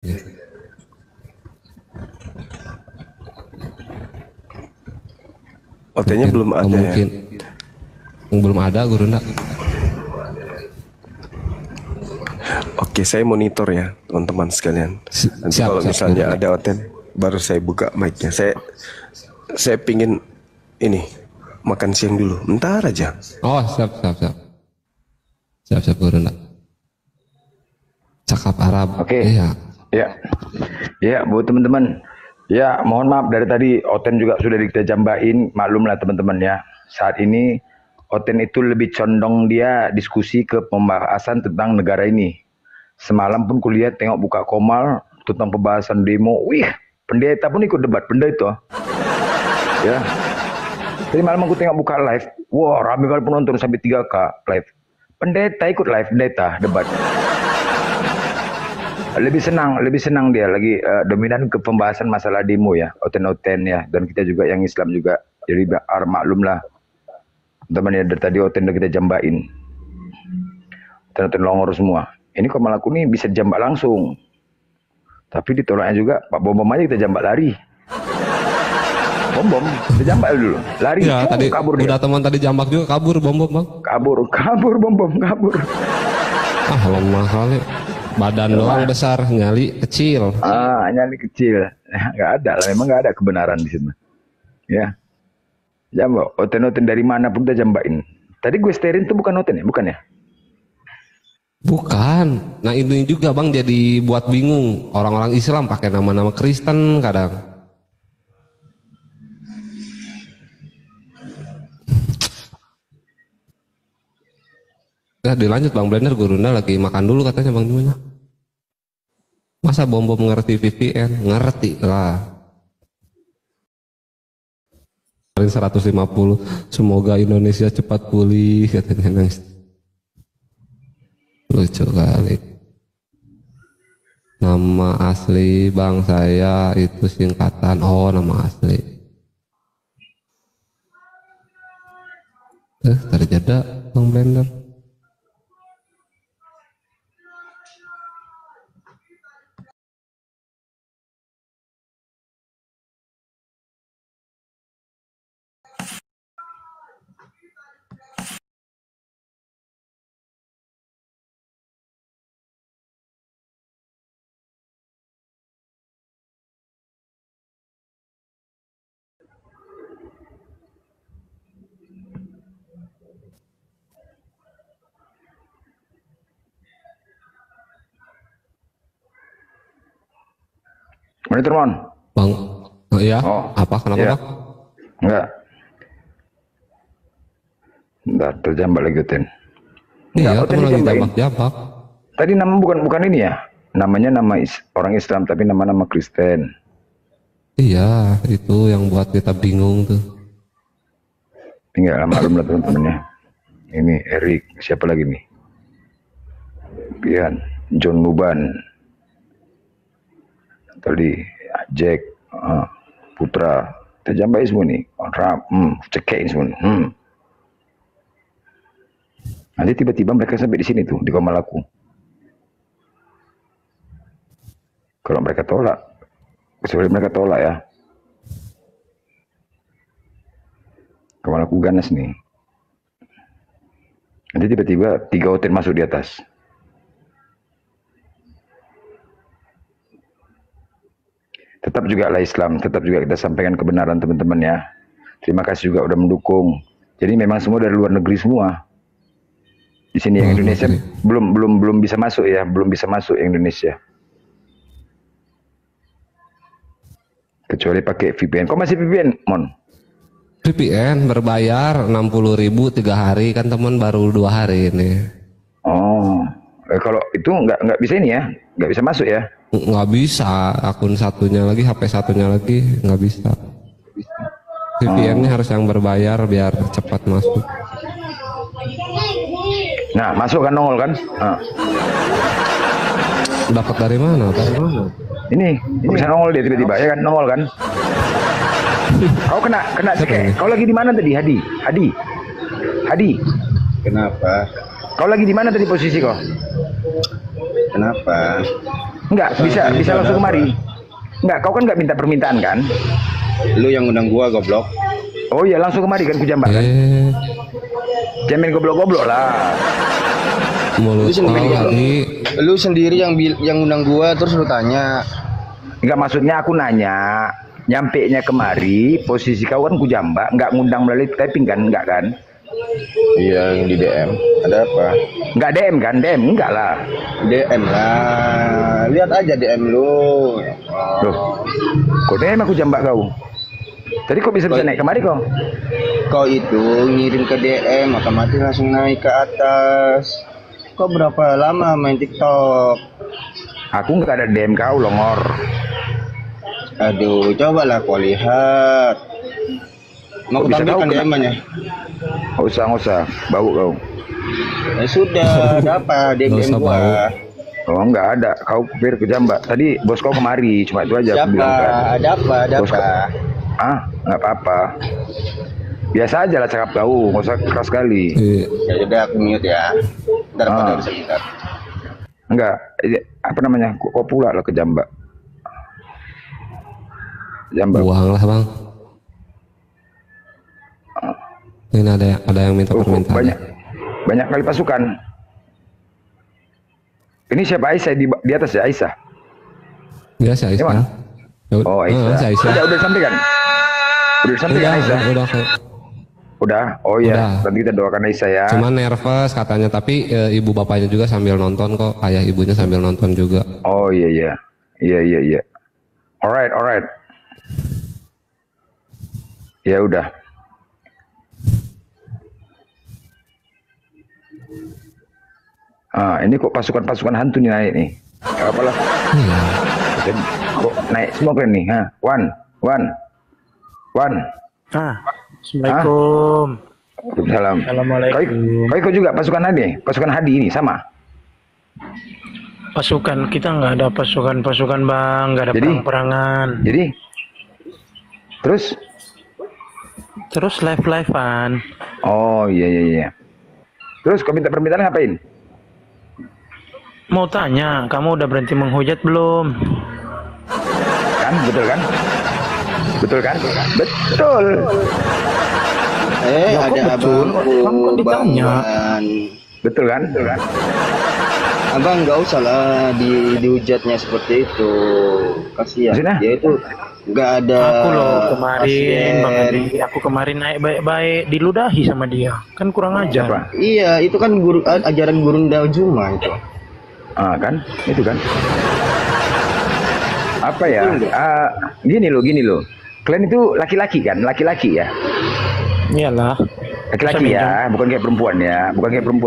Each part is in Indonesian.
Ya. OT-nya Mungkin, belum ada ya? mungkin belum ada guru ndak. Oke, saya monitor ya teman-teman sekalian. Nanti Siap, kalau siap, misalnya guru. ada OT, baru saya buka mic-nya. Saya pingin ini makan siang dulu. Bentar aja. Oh, siap, siap, siap. Siap, siap guru ndak. Cakap Arab. Oke. Iya. Ya. Ya, buat teman-teman. Ya, mohon maaf dari tadi Oten juga sudah kita jambain, maklumlah teman-teman ya. Saat ini Oten itu lebih condong dia diskusi ke pembahasan tentang negara ini. Semalam pun kulihat tengok buka Komal tentang pembahasan demo. Wih, pendeta pun ikut debat pendeta. Ya. Tadi malam aku tengok buka live. Wah, ramai kali penonton sampai 3K live. Pendeta ikut live, pendeta debat. Lebih senang dia lagi dominan ke pembahasan masalah demo ya, Oten ya, dan kita juga yang Islam juga. Jadi maklum lah teman ya, dari tadi Oten udah kita jambain. Oten longor semua. Ini kok malah aku nih bisa jambak langsung. Tapi ditolaknya juga Pak Bom aja kita jambak lari. Bom, kita jambak dulu. Lari, Ya, tadi kabur udah dia. teman tadi jambak juga kabur bom bang. Kabur bom, kabur. Ah, lemah kali. Badan doang besar, nyali kecil. Nyali kecil. Nggak ada lah, memang nggak ada kebenaran di sini. Ya. Jambak, Oten dari mana pun kita jambakin. Tadi gue sterin tuh bukan Oten ya? Bukan ya? Bukan. Nah ini juga bang jadi buat bingung. Orang-orang Islam pakai nama-nama Kristen kadang. Ya dilanjut bang Blender, guruna lagi makan dulu katanya bang gimana? Masa bom-bom ngerti VPN? Ngerti lah. 150. Semoga Indonesia cepat pulih katanya nangis. Lucu kali. Nama asli bang saya itu singkatan. Oh nama asli. Terjeda bang Blender. Monitor mon? Bang, oh, iya? Oh, Apa? Kenapa ya. bang? Enggak. Enggak, terjambak lagi Oten. Enggak, Iya, Oten teman lagi dijambakin. jambak-jambak. Tadi nama bukan ini ya? Namanya nama orang Islam, tapi nama-nama Kristen. Iya, itu yang buat kita bingung tuh. Tinggal maklum lah teman-teman ya. Ini Erik, siapa lagi nih? Pian, John Muban. Tadi Jack, Putra, terjambai semua nih. Cekein semua. Nanti tiba-tiba mereka sampai di sini tuh di Komalaku. Kalau mereka tolak, kecuali mereka tolak ya. Komalaku ganas nih. Nanti tiba-tiba 3 hotel masuk di atas. Tetap juga lah Islam, tetap juga kita sampaikan kebenaran teman-teman ya. Terima kasih juga udah mendukung. Jadi memang semua dari luar negeri semua. Di sini yang Indonesia belum bisa masuk ya, belum bisa masuk yang Indonesia. Kecuali pakai VPN. Kok masih VPN, Mon? VPN berbayar 60.000 3 hari kan teman, baru 2 hari ini. Oh, kalau itu nggak bisa ini ya, nggak bisa masuk ya? Nggak bisa, akun satunya lagi, HP satunya lagi nggak bisa. VPN-nya harus yang berbayar biar cepat masuk. Nah, masuk kan nongol kan? Dapat dari mana? Dari mana? Ini bisa nongol dia tiba-tiba ya kan, nongol kan? Kau kena Siapa? Kau lagi di mana tadi, Hadi? Kenapa? Kau lagi di mana tadi posisi kau? Kenapa? Enggak, bisa langsung kemari. Enggak, kau kan enggak minta permintaan kan? Lu yang undang gua goblok. Oh iya, langsung kemari kan Kujambak kan? Jangan main goblok-goblok lah. Mulut kau tadi. Lu sendiri yang undang gua terus lu tanya. Enggak, maksudnya aku nanya, nyampe nya kemari, posisi kau kan Kujambak, enggak ngundang melalui typing kan? Enggak kan? Iya, yang di DM. Ada apa? Enggak DM kan? DM enggak lah. DM lah. Lihat aja DM lu. Loh, kok DM aku Jambak kau? Tadi kok bisa naik kemari kau? Kau itu ngirim ke DM otomatis langsung naik ke atas. Kau berapa lama main TikTok? Aku nggak ada DM kau, longor. Aduh, cobalah kau lihat. Mau Kok bisa kutampilkan tahu, DM-nya? Nggak usah, bau kau. Ya sudah, ada apa Nggak DM usah gua? Oh nggak ada, kau kupir ke Jambak. Tadi bos kau kemari, cuma itu aja aku Siapa? bilang kan. Ada apa? Ada Bos apa? Ah, nggak apa-apa. Biasa aja lah cakap kau, nggak usah keras sekali. Ya udah aku mute ya. Ntar pada bisa bentar. Enggak, apa namanya? Kau pula lah ke Jambak. Jambak. Buang lah bang. Ini ada yang minta permintaan. Banyak kali pasukan. Ini siapa Aisyah di atas ya Aisyah? Biasa Aisyah. Emang? Oh Aisyah. Aisyah. Udah sampaikan. Udah sampaikan Aisyah. Udah. Udah. Oh iya. Udah. Nanti kita doakan Aisyah ya. Cuman nervous katanya, tapi ibu bapaknya juga sambil nonton kok. Ayah ibunya sambil nonton juga. Oh iya. Alright. Ya udah. Ini kok pasukan hantu nih naik nih. Gak apalah. Kok naik semua kalian nih? One. Assalamualaikum. Salam. Assalamualaikum. Kau ikut juga pasukan Hadi? Pasukan Hadi ini sama? Pasukan kita nggak ada pasukan bang, nggak ada perang-perangan. Jadi? Terus live-livean. Oh iya. Terus kau minta permintaan ngapain? Mau tanya, kamu udah berhenti menghujat belum? Betul kan? Betul. Ada abangku, Kamu kan ditanya. Betul kan? Abang nggak usah lah dihujatnya seperti itu. Kasihan. Maksudnya? Dia itu nggak ada. Aku loh kemarin, pasien. Bang Adi, aku kemarin naik baik-baik diludahi sama dia. Kan kurang ajar. Apa? Iya, itu kan ajaran Gurunda Juma itu. Kan? Itu kan? Apa ya? Gini loh. Kalian itu laki-laki kan? Laki-laki ya? Iyalah. Laki-laki ya, bukan kayak perempuan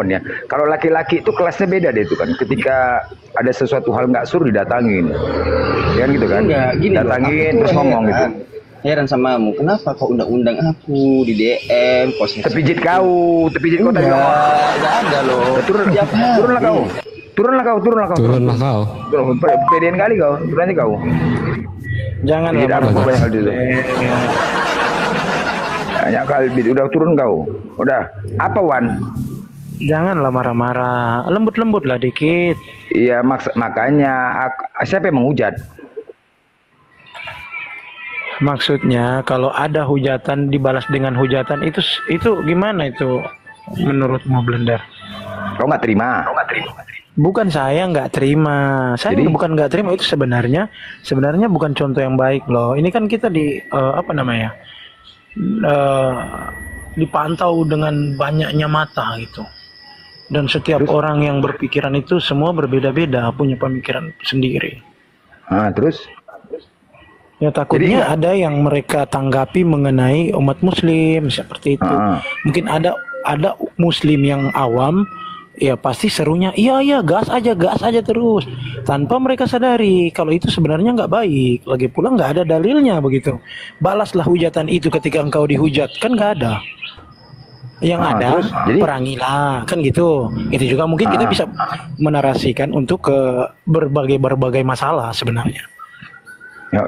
ya. Kalau laki-laki itu kelasnya beda deh itu kan. Ketika ada sesuatu hal nggak sur didatangin, ya kan gitu kan? Enggak, gini datangin loh, terus ngomong gitu. Heran sama kamu, kenapa kau undang-undang aku di DM? Terpijit kau tadi ngomong. Enggak ada loh. Turunlah kau. Pedean kali kau, berani kau. Jangan Tidak ada banyak hal dulu. Banyak kali, udah turun kau. Udah. Apa Wan? Janganlah marah-marah, lembut-lembut lah dikit. Iya makanya siapa yang menghujat? Maksudnya kalau ada hujatan dibalas dengan hujatan itu gimana itu menurutmu Blender? Kau nggak terima? Bukan saya nggak terima. Saya Jadi? bukan nggak terima, itu sebenarnya bukan contoh yang baik loh. Ini kan kita dipantau dengan banyaknya mata gitu. Dan setiap orang yang berpikiran itu semua berbeda-beda, punya pemikiran sendiri. Terus? Ya takutnya ada yang mereka tanggapi mengenai umat muslim seperti itu. Mungkin ada muslim yang awam, ya pasti serunya iya gas aja terus tanpa mereka sadari kalau itu sebenarnya nggak baik. Lagi pula nggak ada dalilnya begitu. Balaslah hujatan itu ketika engkau dihujat, kan nggak ada. Yang ada jadi perangilah, kan gitu. Itu juga mungkin kita bisa menarasikan untuk ke berbagai masalah sebenarnya. Ya,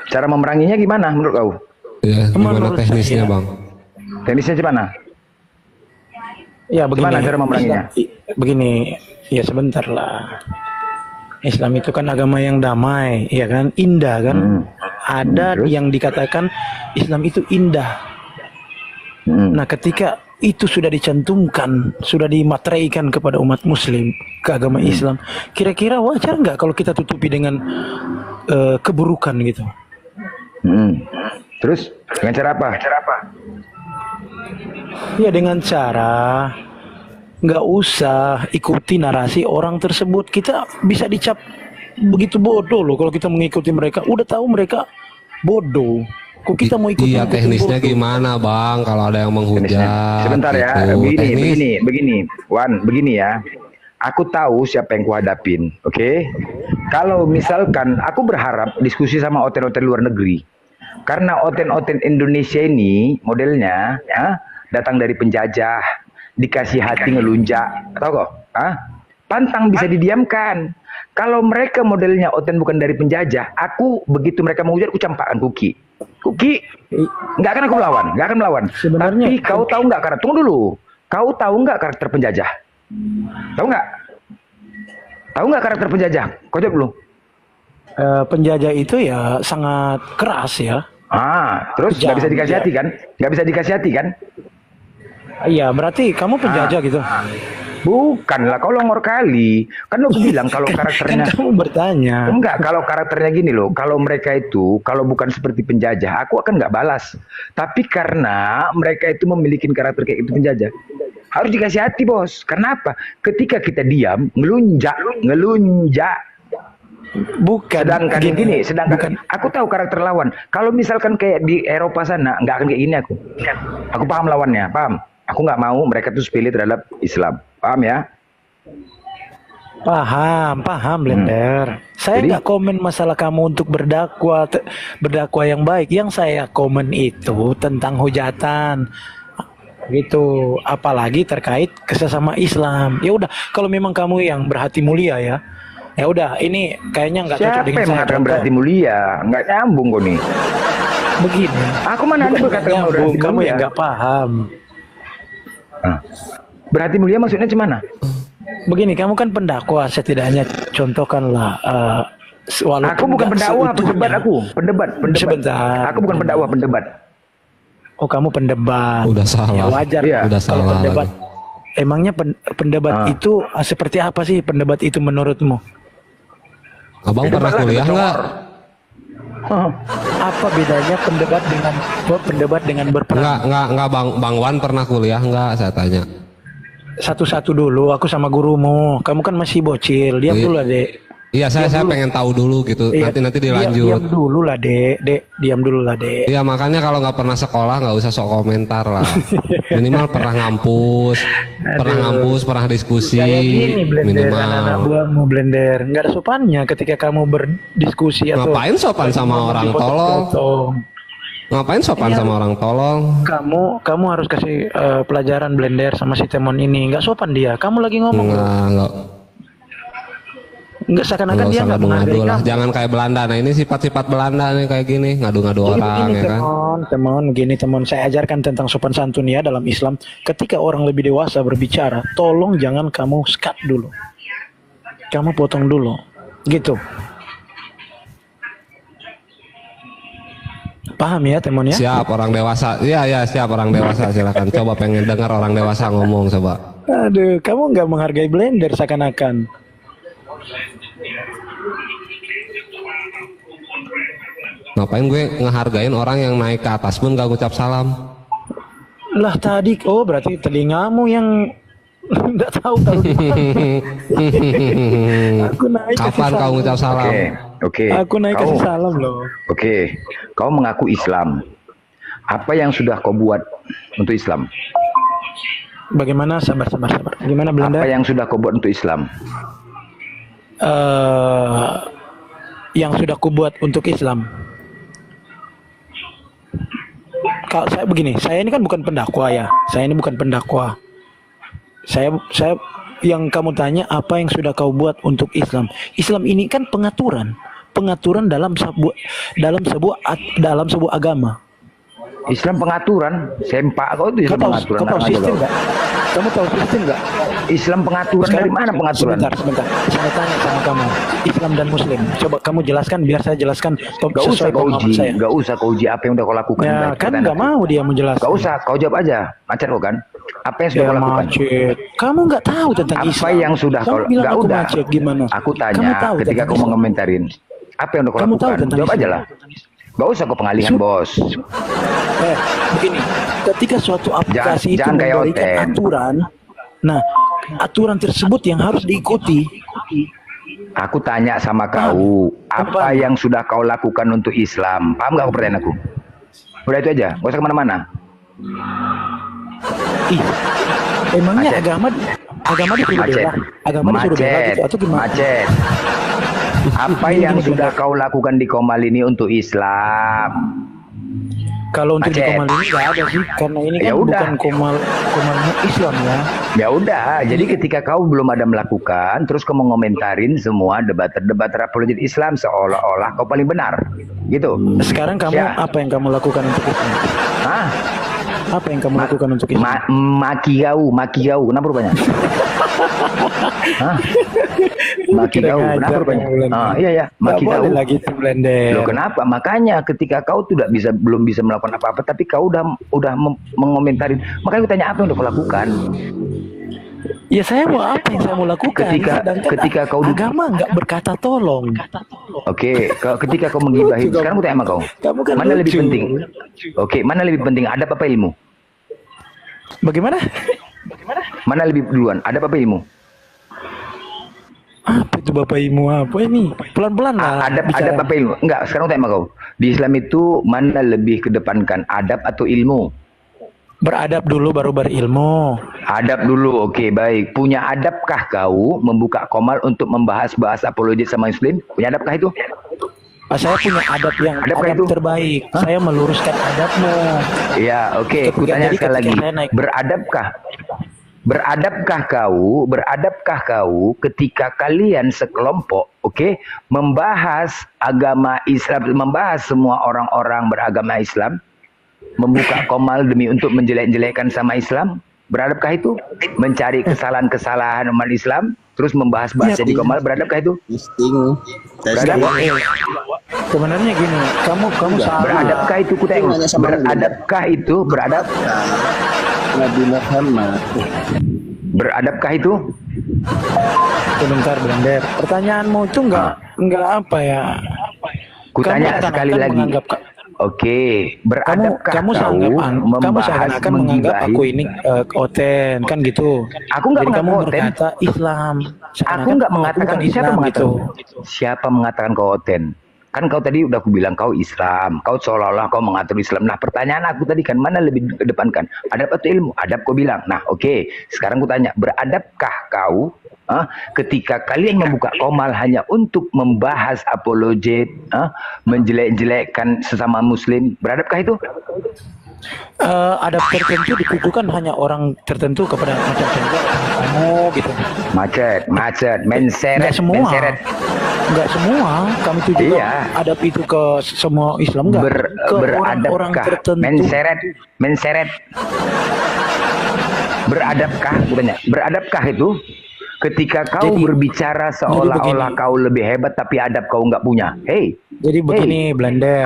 cara memeranginya gimana menurut kau? Ya, gimana teknisnya bang? Teknisnya gimana? Ya begini. Gimana cara memeranginya? Begini, ya sebentar lah. Islam itu kan agama yang damai, ya kan, indah kan. Ada Terus? yang dikatakan Islam itu indah. Nah, ketika itu sudah dicantumkan, sudah dimateraikan kepada umat Muslim ke agama Islam, kira-kira wajar nggak kalau kita tutupi dengan keburukan gitu? Terus dengan cara apa? Ya dengan cara nggak usah ikuti narasi orang tersebut. Kita bisa dicap begitu bodoh loh kalau kita mengikuti mereka. Udah tahu mereka bodoh. Kok kita mau ikut? Iya, teknisnya gimana Bang kalau ada yang menghujat? Sebentar ya, gitu. begini ya. Aku tahu siapa yang kuhadapin, oke? Kalau misalkan aku berharap diskusi sama oten-oten luar negeri, karena oten-oten Indonesia ini modelnya ya datang dari penjajah, dikasih hati ngelunjak, tahu kok? Pantang bisa didiamkan. Kalau mereka modelnya oten bukan dari penjajah, aku begitu mereka menghujat, aku campakkan Kuki, nggak akan aku melawan, nggak akan melawan. Sebenarnya, tapi kau tahu nggak karakter? Tunggu dulu, kau tahu nggak karakter penjajah? Tahu nggak? Tahu nggak karakter penjajah? Kau jawab dulu. Penjajah itu ya sangat keras ya. Terus nggak bisa dikasih hati kan? Nggak bisa dikasih hati kan? Iya, berarti kamu penjajah gitu. Bukanlah, kau longor kali. Kan lo bilang kalau karakternya. Kan kamu bertanya. Enggak, kalau karakternya gini loh. Kalau mereka itu, kalau bukan seperti penjajah, aku akan nggak balas. Tapi karena mereka itu memiliki karakter kayak itu penjajah, harus dikasih hati bos. Karena apa? Ketika kita diam, ngelunjak. Sedangkan aku tahu karakter lawan. Kalau misalkan kayak di Eropa sana, nggak akan kayak gini aku. Aku paham lawannya, paham. Aku nggak mau mereka tuh pilih terhadap Islam, paham ya? Paham, Blender. Saya nggak komen masalah kamu untuk berdakwah yang baik. Yang saya komen itu tentang hujatan, gitu. Apalagi terkait sesama Islam. Ya udah, kalau memang kamu yang berhati mulia ya. Ya udah, ini kayaknya nggak cocok Siapa dengan yang saya. mengatakan berarti mulia? Nggak nyambung kok nih. Begini. Aku mana ada berkata berarti kamu mulia? yang nggak paham. Berarti mulia maksudnya gimana? Begini, kamu kan pendakwah, setidaknya contohkanlah. Aku bukan pendakwah, pendebat. Sebentar. Aku bukan pendakwah, pendebat. Oh, kamu pendebat. Udah salah. Ya wajar. Iya. Udah Kalau salah pendebat, lagi. emangnya pendebat itu seperti apa sih pendebat itu menurutmu? Abang pernah kuliah nggak? Apa bedanya pendebat dengan berperang? Nggak Bang Wan pernah kuliah nggak? Saya tanya. Satu-satu dulu, aku sama gurumu. Kamu kan masih bocil. Diam dulu lah, Dek. Iya, saya pengen tahu dulu gitu. Iya, Nanti dilanjut. Diam dulu lah, Dek. Diam dulu lah, Dek. Iya, makanya kalau nggak pernah sekolah nggak usah sok komentar lah. Minimal pernah ngampus, pernah diskusi. Kayak gini, Blender, minimal. anak-anak buahmu, Blender. Nggak ada sopannya ketika kamu berdiskusi atau Ngapain sopan sama orang tolong? Ngapain sopan sama orang tolong? Kamu harus kasih pelajaran Blender sama si Temon ini. Nggak sopan dia. Kamu lagi ngomong. Nggak seakan-akan dia nggak menghargai lah. kamu. Jangan kayak Belanda. Nah, ini sifat-sifat Belanda nih kayak gini, ngadu-ngadu orang ya kan. Temon, saya ajarkan tentang sopan santun ya dalam Islam. Ketika orang lebih dewasa berbicara, tolong jangan kamu skat dulu. Kamu potong dulu. Gitu. Paham ya, Temon ya? Siap orang dewasa. Iya, siap orang dewasa. Silakan. Coba pengen dengar orang dewasa ngomong coba. Aduh, kamu nggak menghargai Blender seakan-akan. Ngapain gue ngehargain orang yang naik ke atas pun gak ngucap salam? Lah tadi, berarti telingamu yang nggak tahu di mana. Aku naik Kapan kau ngucap salam? Oke. Aku naik kasih salam loh. Oke. Kau mengaku Islam. Apa yang sudah kau buat untuk Islam? Bagaimana? Sabar. Gimana Belanda? Apa yang sudah kau buat untuk Islam? Yang sudah ku buat untuk Islam. Kalau saya begini, saya ini kan bukan pendakwa ya. Saya ini bukan pendakwa. Saya yang kamu tanya apa yang sudah kau buat untuk Islam. Islam ini kan pengaturan dalam sebuah agama. Islam pengaturan, sempak kau itu Islam pengaturan. Kau tahu sistem nggak? Kamu tahu Kristen nggak? Islam pengaturan dari mana pengaturan? Sebentar. Saya tanya sama kamu. Islam dan Muslim. Coba kamu jelaskan biar saya jelaskan Gak usah sesuai kau pemahaman uji, saya. gak usah kau uji apa yang udah kau lakukan. Ya Baik, kan pertanyaan nggak aku. mau dia menjelaskan. Gak usah, kau jawab aja. Macet kau kan? Apa yang sudah Ya kau lakukan? macet. Kamu nggak tahu tentang Apa Islam. yang sudah kamu kau bilang nggak aku udah? macet gimana? Aku Kamu tanya tahu ketika tentang kau Islam? mengomentarin. Apa yang udah kau Kamu tahu lakukan? tentang Jawab aja Islam? lah. Gak usah kau pengalihan bos. Begini, ketika suatu aplikasi itu jangan kayak memberikan Oten. aturan, nah aturan tersebut yang harus diikuti. Aku tanya sama kau, apa yang sudah kau lakukan untuk Islam? Paham gak pertanyaan aku? Udah itu aja, gak usah kemana-mana. Ih, emangnya Macet. agama disuruh Macet, bela, agama disuruh bela gitu atau gimana? macet. Apa yang sudah kau lakukan di Komal ini untuk Islam? Kalau untuk di Macet. Komal ini nggak ada sih, karena ini kan Ya udah. bukan Komal Islam ya. Ya udah, jadi ketika kau belum ada melakukan, terus kau mengomentarin semua debater-debater apologet Islam seolah-olah kau paling benar, gitu. Sekarang kamu Ya. apa yang kamu lakukan untuk Islam? Hah? Apa yang kamu lakukan untuk Islam? Maki kau, kenapa rupanya? Hah? Maki kau, kenapa rupanya? Iya, maki Nggak kau. boleh lagi tuh blender. Loh kenapa? Makanya ketika kau belum bisa melakukan apa-apa, tapi kau udah mengomentarin. Makanya aku tanya apa yang udah kau lakukan? Ya saya mau apa yang saya mau lakukan? Ketika kau agama nggak berkata tolong. Oke, ketika kau menggibahi, Lucu, sekarang aku tanya sama kau. Kamu kan Mana lebih lucu. penting? Oke, mana lebih penting? Adab apa ilmu? Bagaimana? Mana lebih duluan? Adab apa ilmu? Apa itu Bapak Ibu apa ini? Pelan-pelan lah. Adab bicara. apa ilmu? Enggak, sekarang aku tanya sama kau. Di Islam itu mana lebih kedepankan, adab atau ilmu? Beradab dulu baru berilmu. Adab dulu, oke, baik. Punya adabkah kau membuka Komal untuk membahas apologet sama Muslim? Punya adabkah itu? Saya punya adab yang Adabkah adab itu? terbaik. Saya meluruskan adabmu. Iya, oke. Ketika- Ku tanya jadi sekali lagi. ketika saya naik- Beradabkah kau ketika kalian sekelompok, oke, membahas agama Islam, membahas semua orang-orang beragama Islam, membuka Komal demi untuk menjelek-jelekkan sama Islam? Beradabkah itu? Mencari kesalahan-kesalahan umat Islam, terus membahas bahasa di Komal, beradabkah itu? Insting. Beradab? Sebenarnya gini, kamu salah. Beradabkah itu? Ku tanya, Nanya sama beradabkah itu? Nabi Muhammad. Beradabkah itu? Sebentar, blender. Pertanyaanmu itu nggak apa ya? Ku tanya Kamu sekali seakan-akan lagi. menganggap- Oke, beradabkah kamu kau kamu seakan-akan menganggap menggibahi? aku ini Oten kan gitu. Aku nggak Jadi kamu mengaku Oten. berkata Islam. Aku nggak mengatakan bukan siapa Islam mengatakan gitu. siapa mengatakan kau Oten. Kan kau tadi udah aku bilang kau Islam, kau seolah-olah kau mengatur Islam. Nah pertanyaan aku tadi kan mana lebih kedepankan, adab atau ilmu? Adab kau bilang. Nah oke, sekarang ku tanya, beradabkah kau ketika kalian membuka Komal hanya untuk membahas apologet, menjelek-jelekkan sesama Muslim? Beradabkah itu? Adab tertentu ditujukan hanya orang tertentu kepada macam contoh kamu gitu. Macet, menseret, Nggak semua. menseret. Enggak semua kami tujukan Iya. adab itu ke semua Islam enggak. Ke orang-orang Beradabkah? tertentu. Menseret. Beradabkah? Tanya, beradabkah itu ketika kau Jadi- berbicara seolah-olah begini. kau lebih hebat tapi adab kau nggak punya? Hey, Jadi begini blender.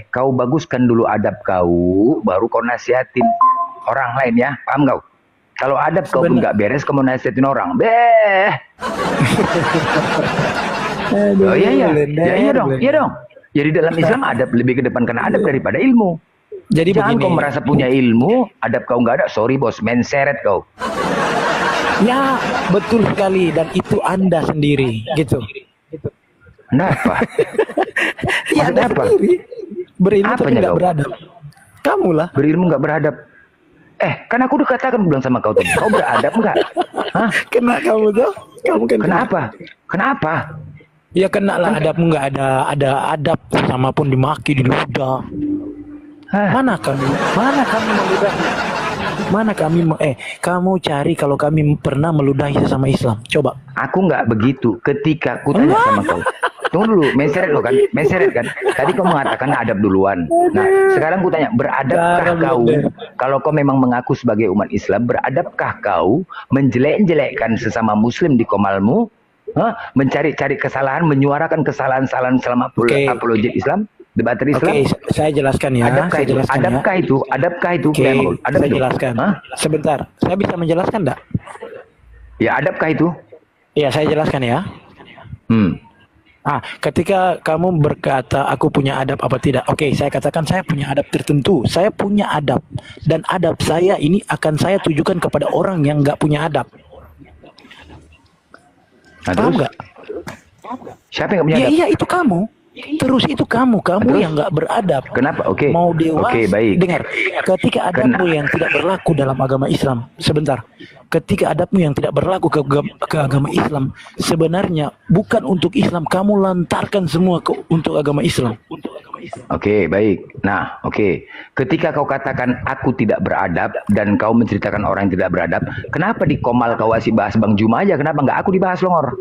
kau baguskan dulu adab kau, baru kau nasihatin orang lain ya, paham kau? Kalau adab kau pun nggak beres, kau mau nasihatin orang, Oh iya dong. Jadi dalam Islam adab lebih kedepankan adab daripada ilmu. Jadi Jangan begini. kau merasa punya ilmu, adab kau nggak ada. Sorry bos, menseret kau. Ya, betul sekali dan itu Anda sendiri gitu. Kenapa? Ya, Maksudnya Anda apa? sendiri. Berilmu tapi Apanya enggak kau? beradab. Kamu lah. Berilmu nggak beradab. Kan aku udah katakan bilang sama kau tadi. Kau beradab nggak? Hah? Kena kamu tuh. Kamu kan Kenapa? Ya kena lah adabmu nggak ada adab sama pun dimaki diludah. Hah? Mana kami meludahi? Mana kami kamu cari kalau kami pernah meludahi sesama Islam. Coba. Aku nggak begitu. Ketika aku tanya sama kau, tunggu dulu, meseret lo kan, meseret kan. Tadi kau mengatakan adab duluan. Nah, sekarang ku tanya, beradabkah kau, kalau kau memang mengaku sebagai umat Islam, beradabkah kau menjelek-jelekkan sesama muslim di komalmu? Mencari-cari kesalahan, menyuarakan kesalahan-kesalahan selama apologet Islam? Debater Islam. Oke, saya jelaskan ya. Adabkah itu? Oke, saya jelaskan. Sebentar, saya bisa menjelaskan enggak? Ya, adabkah itu? Ya, saya jelaskan ya. Ketika kamu berkata aku punya adab apa tidak? Oke, saya katakan saya punya adab tertentu. Saya punya adab, dan adab saya ini akan saya tujukan kepada orang yang nggak punya adab. Paham nggak? Siapa yang nggak punya adab? Iya, itu kamu. Terus itu kamu yang nggak beradab. Kenapa? Oke. Mau dewasa. Oke, baik. Dengar, ketika adabmu yang tidak berlaku dalam agama Islam, sebentar. Ketika adabmu yang tidak berlaku ke agama Islam, sebenarnya bukan untuk Islam, kamu lantarkan semua untuk agama Islam. Oke, baik. Nah, oke. Ketika kau katakan aku tidak beradab dan kau menceritakan orang yang tidak beradab, kenapa di komal kau asik bahas Bang Juma aja? Kenapa nggak aku dibahas, Longor?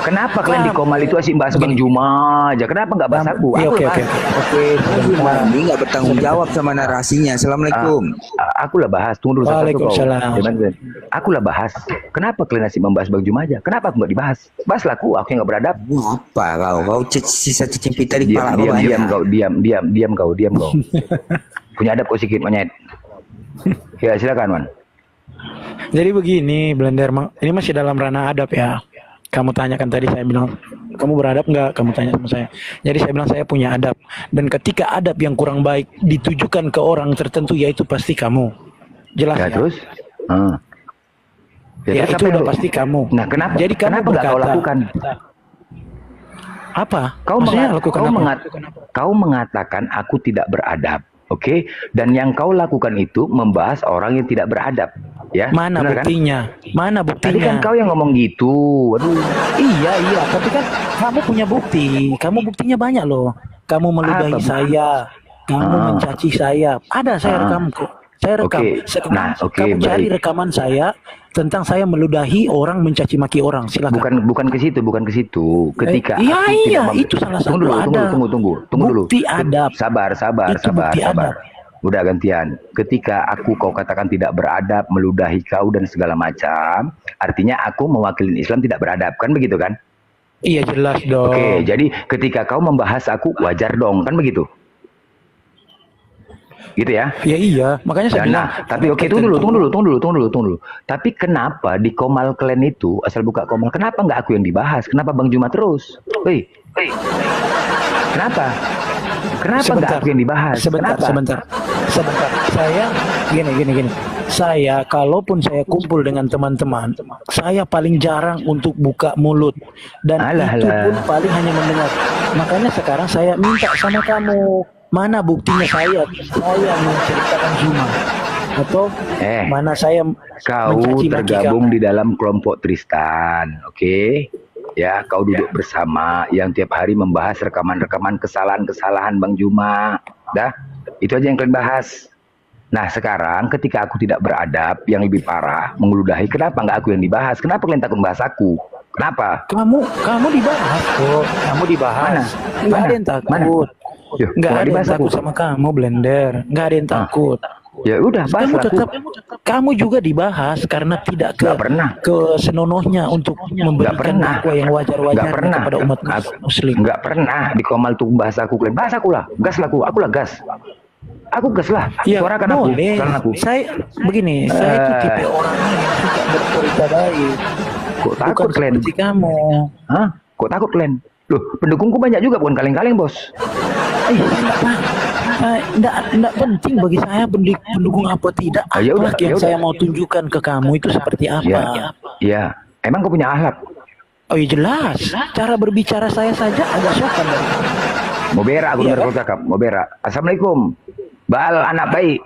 Kenapa kalian di komal itu asik bahas Bang Juma aja? Kenapa nggak bahas aku? Oke. Ini nggak bertanggung jawab sama narasinya. Assalamualaikum. Aku lah bahas. Tunggu dulu. Waalaikumsalam. Aku lah bahas. Kenapa kalian asik membahas Bang Juma aja? Kenapa aku nggak dibahas? Bahaslah aku yang nggak beradab. Apa kau? Sisa cicing pita di kepala kau. Diam kau. Punya adab kau sedikit, monyet. Ya, silakan, Man. Jadi begini, Blender, ini masih dalam ranah adab ya. Kamu tanyakan tadi, saya bilang, kamu beradab nggak? Kamu tanya sama saya. Jadi saya bilang saya punya adab. Dan ketika adab yang kurang baik ditujukan ke orang tertentu, yaitu pasti kamu. Jelas ya? Terus? Ya itu udah pasti kamu. Nah, kenapa? Jadi kamu kenapa nggak kau lakukan? Apa? Kau mengatakan aku tidak beradab. Oke, dan yang kau lakukan itu membahas orang yang tidak beradab, ya? Mana buktinya? Kan? Mana buktinya? Tadi kan kau yang ngomong gitu. Aduh. Iya, tapi kan kamu punya bukti. Kamu buktinya banyak loh. Kamu meludahi saya, kamu mencaci saya. Ada saya rekam kok. Saya rekam. Kamu cari rekaman saya tentang saya meludahi orang, mencaci maki orang. Silakan. Bukan ke situ. Ketika itu salah satu. Tunggu dulu. Bukti adab. Sabar. Udah gantian. Ketika kau katakan tidak beradab, meludahi kau dan segala macam, artinya aku mewakili Islam tidak beradab, kan begitu kan? Iya, jelas dong. Oke, jadi ketika kau membahas aku wajar dong, kan begitu? Gitu ya? Iya. Makanya saya bilang. Tapi oke, tunggu dulu. Tapi kenapa di komal kalian itu, asal buka komal, kenapa nggak aku yang dibahas? Kenapa Bang Juma terus? Woi. Kenapa nggak aku yang dibahas? Sebentar. Saya gini. Saya kalaupun saya kumpul dengan teman-teman, saya paling jarang untuk buka mulut, dan itu pun paling hanya mendengar. Makanya sekarang saya minta sama kamu, mana buktinya saya menceritakan Juma, atau mana saya kau tergabung di dalam kelompok Tristan, oke? Ya, kau duduk bersama yang tiap hari membahas rekaman-rekaman kesalahan-kesalahan Bang Juma, dah? Itu aja yang kalian bahas. Nah, sekarang ketika aku tidak beradab, yang lebih parah, mengeludahi, kenapa nggak aku yang dibahas? Kenapa kalian takut membahas aku? Kenapa? Kamu dibahas kok. Kamu dibahas. Nggak ada yang takut. Nggak ada yang takut sama kamu, Blender. Nggak ada yang takut. Ya udah, bahas kamu juga dibahas karena tidak ke senonohnya untuk memberikan dakwah yang wajar-wajar kepada umat muslim. Nggak pernah di komal tuh bahas aku, kalian bahas aku lah, gas lah aku lah gas. Aku gas lah, suarakan aku. Saya begini, saya itu tipe orangnya yang suka bercerita baik. Kok takut kalian? Seperti kamu. Hah? Kok takut kalian? Loh, pendukungku banyak juga, bukan kaleng-kaleng, bos. Enggak penting bagi saya pendukung apa tidak. Yang saya mau tunjukkan ke kamu itu seperti apa. Iya. Emang kau punya akhlak? Oh iya, jelas. Cara berbicara saya saja agak sopan dari kamu. Mau berak aku dengar kau cakap. Mau berak. Assalamualaikum. Bal anak baik.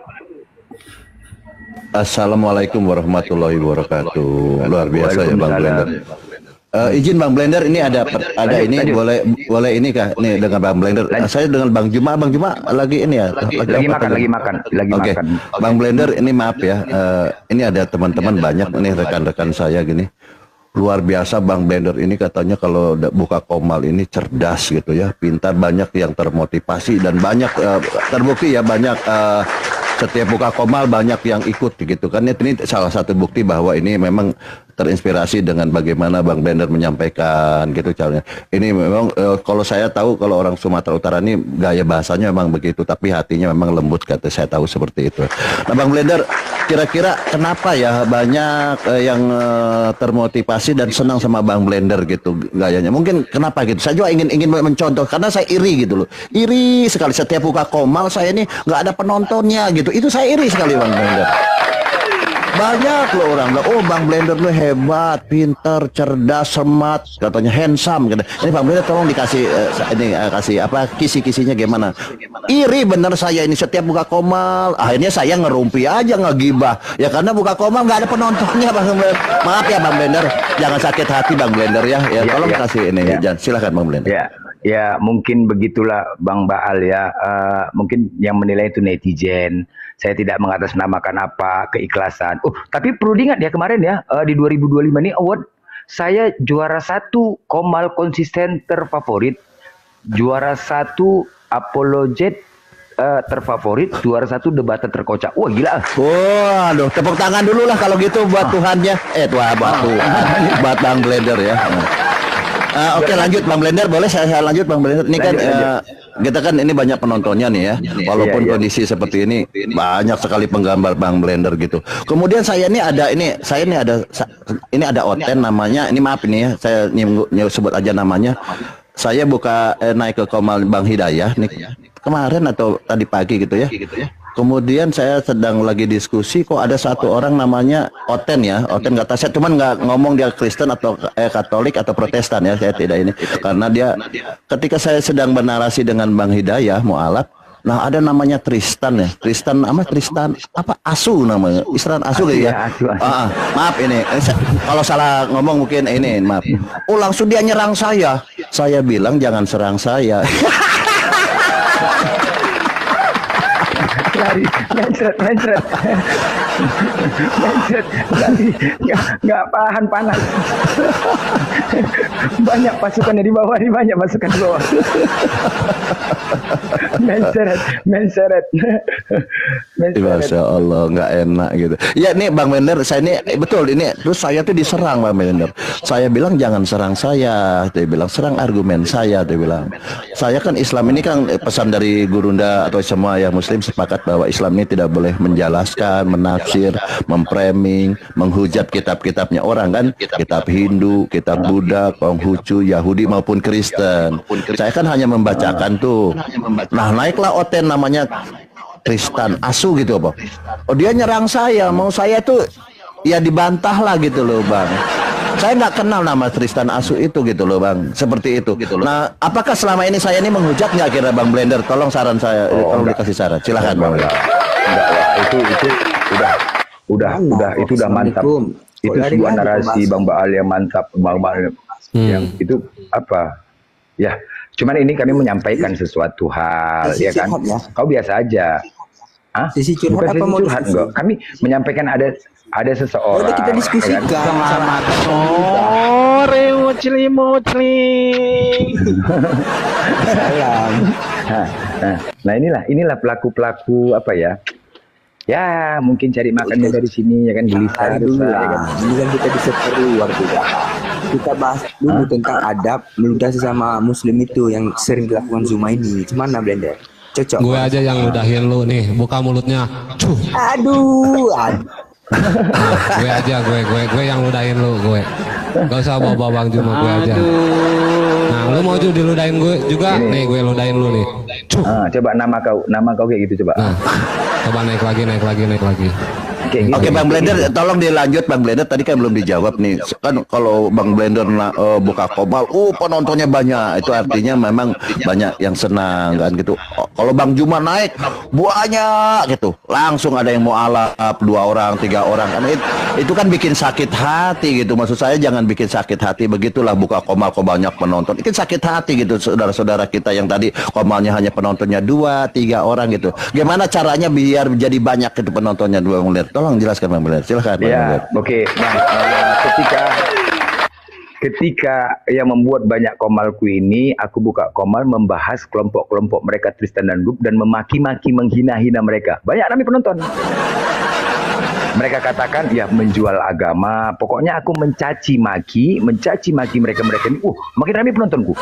Assalamualaikum warahmatullahi wabarakatuh. Luar biasa ya Bang Blender. Izin Bang Blender, ini ada ini boleh ini kah? Nih dengan Bang Blender. Saya dengan Bang Juma lagi ini ya. Lagi makan. Bang Blender, ini maaf ya. Ini ada teman-teman banyak nih rekan-rekan saya gini. luar biasa Bang Blender ini katanya kalau buka komal ini cerdas gitu ya, pintar, banyak yang termotivasi dan banyak terbukti ya, banyak setiap buka komal banyak yang ikut gitu kan. Ini salah satu bukti bahwa ini memang terinspirasi dengan bagaimana Bang Blender menyampaikan gitu caranya. Ini memang kalau saya tahu kalau orang Sumatera Utara ini gaya bahasanya memang begitu, tapi hatinya memang lembut, kata saya tahu seperti itu. Nah Bang Blender, kira-kira kenapa ya banyak yang termotivasi dan senang sama Bang Blender gitu gayanya? Mungkin kenapa gitu? Saya juga ingin mencontoh karena saya iri gitu loh. Iri sekali setiap buka komal saya ini nggak ada penontonnya gitu. Itu saya iri sekali Bang Blender. Banyak loh orang bilang, oh Bang Blender lu hebat, pintar, cerdas, smart, katanya handsome gitu. Ini Bang Blender tolong dikasih kasih apa kisi-kisinya gimana? Iri bener saya ini setiap buka komal, akhirnya saya ngerumpi aja, ngegibah. Ya karena buka komal nggak ada penontonnya Bang Blender. Maaf ya Bang Blender, jangan sakit hati Bang Blender ya. Ya tolong kasih ini, silakan Bang Blender. Ya mungkin begitulah Bang Baal ya. Mungkin yang menilai itu netizen. Saya tidak mengatasnamakan apa keikhlasan. Tapi perlu diingat ya kemarin ya di 2025 ini award saya juara 1 komal konsisten terfavorit, juara 1 apologet terfavorit, juara 1 debat terkocak. Wah gila. Waduh, tepuk tangan dulu lah kalau gitu buat Tuhannya. Buat Tuhan, buat Bang Blender ya. Oke lanjut Bang Blender, boleh saya lanjut Bang Blender. Ini kan kita kan ini banyak penontonnya nih ya. Walaupun kondisi seperti ini banyak sekali penggambar Bang Blender gitu. Kemudian saya ini ada Oten namanya. Ini maaf ini ya, saya sebut aja namanya. Saya naik ke komal Bang Hidayah nih kemarin atau tadi pagi gitu ya. Kemudian saya sedang lagi diskusi, kok ada satu orang namanya Oten ya. Oten nggak tahu, saya cuman nggak ngomong dia Kristen atau Katolik atau Protestan ya, saya tidak ini. Karena dia ketika saya sedang bernarasi dengan Bang Hidayah mualaf, nah ada namanya Tristan ya. Tristan apa Asu namanya. Isran Asu gitu ya. Maaf ini kalau salah ngomong mungkin ini, maaf. Langsung dia nyerang saya. Saya bilang jangan serang saya. Mencret. Nggak tahan panas. Banyak pasukannya di bawah, banyak pasukan di bawah. Mencret. Masya Allah, nggak enak gitu. Ya nih Bang Blender, saya ini betul ini. Terus saya tuh diserang Bang Blender. Saya bilang jangan serang saya. Dia bilang serang argumen saya. Dia bilang saya kan Islam ini kan pesan dari Gurunda atau semua yang Muslim sepakat bahwa Islam ini tidak boleh menjelaskan, menafsir, memframing, menghujat kitab-kitabnya orang kan, kitab Hindu, kitab Buddha, Konghucu, Yahudi maupun Kristen. Saya kan hanya membacakan tuh. Nah naiklah Oten namanya Tristan Asu gitu apa? Dia nyerang saya, mau saya tuh ya dibantah lah gitu loh Bang. Saya nggak kenal nama Tristan Asu itu gitu loh Bang, seperti itu. Nah, apakah selama ini saya ini menghujat nggak kira Bang Blender? Tolong saran saya, tolong dikasih saran. Silahkan Bang. Enggak itu udah mantap. Itu sebuah narasi Bang Baal yang mantap, Bang Baal yang itu apa? Ya, cuman ini kami menyampaikan sesuatu hal, ya kan? Kau biasa aja. Sisi curhat apa mau curhat enggak? Kami menyampaikan ada seseorang. Kita diskusikan. Selamat sore, mucli. Salam. Nah inilah pelaku apa ya? Ya mungkin cari makannya dari sini ya kan, gelisah dulu ya lah. kan? Ini kan kita bisa keluar juga. Kita bahas dulu tentang adab meludah sesama Muslim itu yang sering dilakukan Zuma ini. Gimana Blender? Cocok. Gue aja yang ludahin lu nih, buka mulutnya. Aduh. Gue aja, gue yang ludahin lu, gue. Gak usah bawa Bang Juma, gue aja. Nah, lu mau diludahin gue juga? Nih, gue ludahin lu nih. Coba nama kau kayak gitu coba. Nah, coba naik lagi. Oke Bang Blender, tolong dilanjut Bang Blender. Tadi kan belum dijawab nih. Kan kalau Bang Blender buka komal, penontonnya banyak. Itu artinya memang banyak yang senang kan gitu. Kalau Bang Juma naik banyak gitu, langsung ada yang mau alap 2 orang, 3 orang. Kan itu kan bikin sakit hati gitu. Maksud saya jangan bikin sakit hati. Begitulah buka komal kok banyak penonton. Bikin sakit hati gitu saudara-saudara kita yang tadi komalnya hanya penontonnya 2, 3 orang gitu. Gimana caranya biar jadi banyak itu penontonnya 2 Bang Blender? Tolong jelaskan Bang Blender, silahkan Bang Blender. Oke, Bang, ketika yang membuat banyak komalku ini, aku buka komal membahas kelompok-kelompok mereka Tristan dan Grup dan memaki-maki, menghina-hina mereka. Banyak ramai penonton. Mereka katakan ya menjual agama. Pokoknya aku mencaci maki mereka ini. Makin ramai penontonku.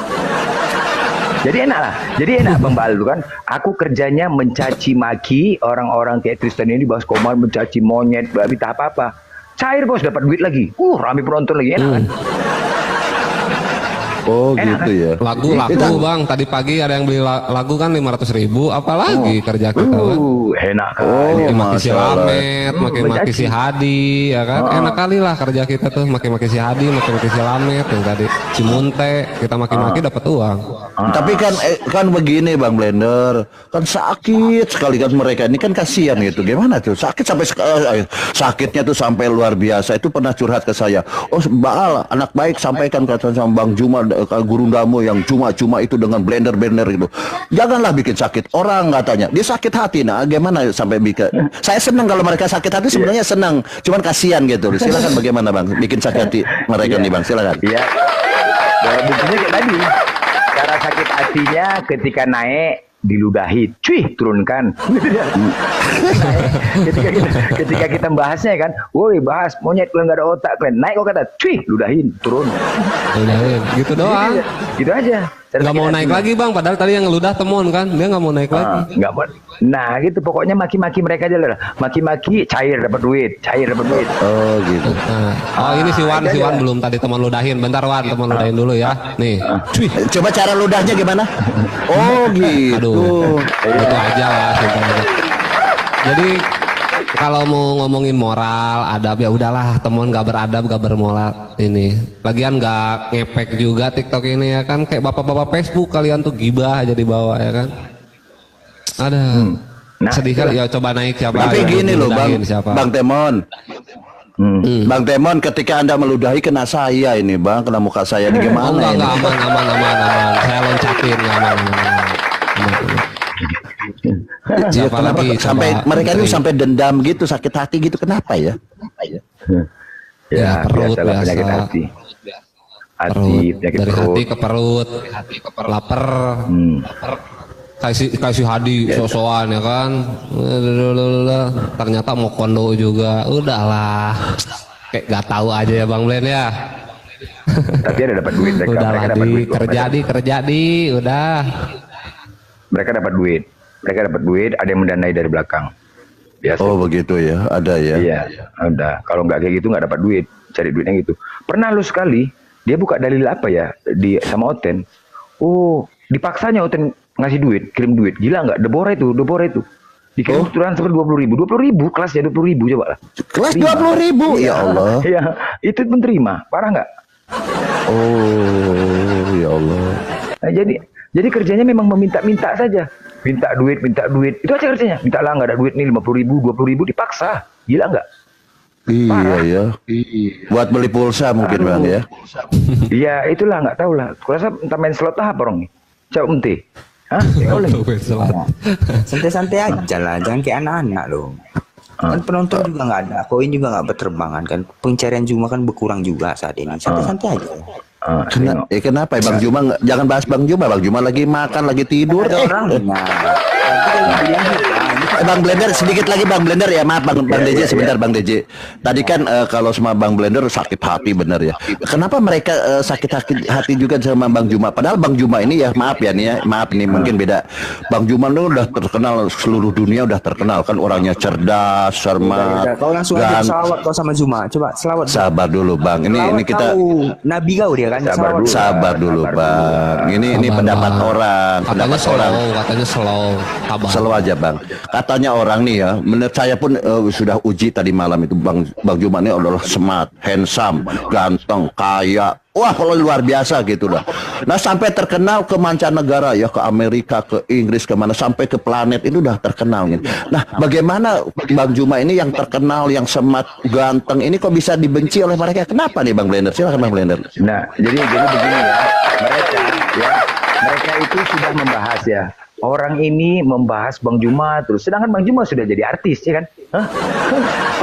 Jadi enak lah. Jadi enak Bang Bal kan. Aku kerjanya mencaci maki orang-orang kayak Tristan ini bahas komal, mencaci monyet, berita apa-apa. Cair bos, dapat duit lagi. Ramai penonton lagi, enak kan. Oh gitu ya. Lagu bang, tadi pagi ada yang beli lagu kan 500.000, apalagi kerja kita kan. Enak kan. Maki si Lamet, maki si Hadi, ya kan. Enak kali lah kerja kita tuh, maki si Hadi, maki si Lamet, yang tadi Cimunte, kita maki-maki dapat uang. Tapi kan begini Bang Blender, kan sakit sekali kan mereka ini kan kasihan gitu. Gimana tuh? Sakit sampai sakitnya tuh sampai luar biasa. Itu pernah curhat ke saya. Oh, Baal, anak baik sampaikan kata sama Bang Juma Gurundamu yang cuma-cuma itu dengan blender gitu. Janganlah bikin sakit orang katanya. Dia sakit hati. Nah, gimana sampai bikin? Saya senang kalau mereka sakit hati, sebenarnya senang. Cuman kasihan gitu. Silakan bagaimana Bang? Bikin sakit hati mereka nih Bang. Silakan. Iya. Buktinya kayak tadi. Cara sakit hatinya ketika naik diludahi, cuy turunkan. ketika kita bahasnya kan, woi bahas monyet kalian nggak ada otak kalian, naik kok kata, cuy ludahin, turun. Ludahin, gitu doang. Gitu aja. Nggak mau naik lagi bang, padahal tadi yang ngeludah temuan kan, dia nggak mau naik lagi. Nggak mau. Nah gitu, pokoknya maki-maki mereka aja lah. Maki-maki cair dapat duit. Oh gitu. Ini si Wan belum tadi teman ludahin. Bentar Wan, teman ludahin dulu ya. Nih, cuy. Coba cara ludahnya gimana? Oh gitu. Aduh, itu aja lah. Jadi kalau mau ngomongin moral, adab ya udahlah, temuan gak beradab, gak bermoral ini. Lagian gak ngepek juga TikTok ini ya kan, kayak bapak-bapak Facebook kalian tuh gibah aja di bawah ya kan. Ada. Nah, sedih kali ya, coba naik siapa. Tapi gini loh Bang Temon. Bang Temon, ketika Anda meludahi kena saya ini Bang, kena muka saya ini gimana? Enggak, aman. Saya loncatin, aman. Ya, kenapa sampai mereka itu sampai dendam gitu, sakit hati gitu, kenapa ya? Ya perut biasa. Penyakit hati. Dari hati ke perut, lapar. Kasih Hadi sosokan ya kan. Ternyata mau kondo juga. Udahlah. Kayak gak tahu aja ya Bang Blen ya. Tapi ada dapat duit mereka. Udah mereka dapat duit. Kerja di, udah. Mereka dapat duit, ada yang mendanai dari belakang. Biasa. Oh begitu ya, ada ya. Iya, ada. Kalau nggak kayak gitu nggak dapat duit, cari duitnya gitu. Pernah lu sekali, dia buka dalil apa ya di sama Oten. Oh, dipaksanya Oten ngasih duit, kirim duit. Gila nggak? Debora itu. Dikirim transfer 20.000, kelasnya 20.000 coba lah. Kelas 20.000, ya Allah. Iya, itu pun terima. Parah nggak? Oh, ya Allah. Nah, jadi kerjanya memang meminta-minta saja. Minta duit. Itu aja kerjanya. Minta lah nggak ada duit nih 50.000, 20.000 dipaksa. Gila nggak? Iya ya. Buat beli pulsa mungkin Bang ya. Iya, itulah nggak tahu lah. Kurasa entah main slot apa orang nih. Coba ente. Hah? Santai-santai aja lah, jangan kayak anak-anak loh. Kan penonton juga nggak ada, koin juga nggak berterbangan kan. Pencarian Juma kan berkurang juga saat ini. Santai-santai aja. Kenapa Bang Juma jangan bahas Bang Juma lagi makan, lagi tidur. Ada orangnya. Bang Blender sedikit lagi Bang Blender ya, maaf Bang DJ sebentar Bang DJ. Tadi kan kalau sama Bang Blender sakit hati bener ya. Kenapa mereka sakit hati juga sama Bang Juma? Padahal Bang Juma ini ya maaf nih mungkin beda. Bang Juma itu udah terkenal seluruh dunia, udah terkenal kan orangnya cerdas, cermat. Kau langsung aja selawat kau sama Juma. Coba selawat. Sabar dulu Bang. Ini kita Nabi kau dia kan. Sabar dulu Bang. Ini pendapat orang, katanya slow aja Bang. Katanya orang nih ya, menurut saya pun sudah uji tadi malam itu Bang Juma ini adalah smart, handsome, ganteng, kaya. Wah, kalau luar biasa gitu lah. Nah, sampai terkenal ke mancanegara ya, ke Amerika, ke Inggris, kemana, sampai ke planet itu udah terkenal gitu. Nah, bagaimana Bang Juma ini yang terkenal, yang smart, ganteng ini kok bisa dibenci oleh mereka? Kenapa nih Bang Blender? Silakan Bang Blender. Nah, jadi begini ya, mereka itu sudah membahas ya. Orang ini membahas Bang Juma terus, sedangkan Bang Juma sudah jadi artis ya kan? Hah?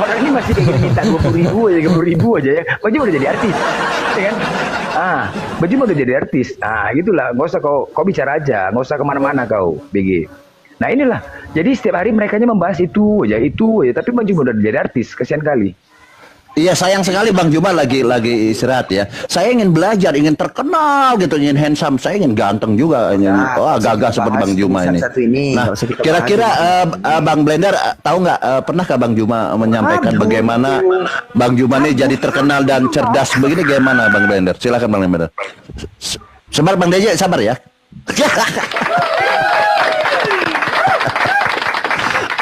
Orang ini masih kayak minta 20.000 aja, 30.000 aja ya. Bang Juma udah jadi artis, ya kan? Bang Juma udah jadi artis. Gitulah, nggak usah kau bicara aja, nggak usah kemana-mana kau, BG. Nah inilah, jadi setiap hari mereka membahas itu aja, tapi Bang Juma udah jadi artis, kasihan kali. Iya, sayang sekali Bang Juma lagi istirahat ya. Saya ingin belajar, ingin terkenal gitu, ingin handsome, saya ingin ganteng juga, ingin gagah seperti Bang Juma ini. Nah, kira-kira Bang Blender tahu nggak, pernahkah Bang Juma menyampaikan bagaimana Bang Juma ini jadi terkenal dan cerdas begini, gimana Bang Blender? Silakan Bang Blender. Sabar Bang DJ, sabar ya.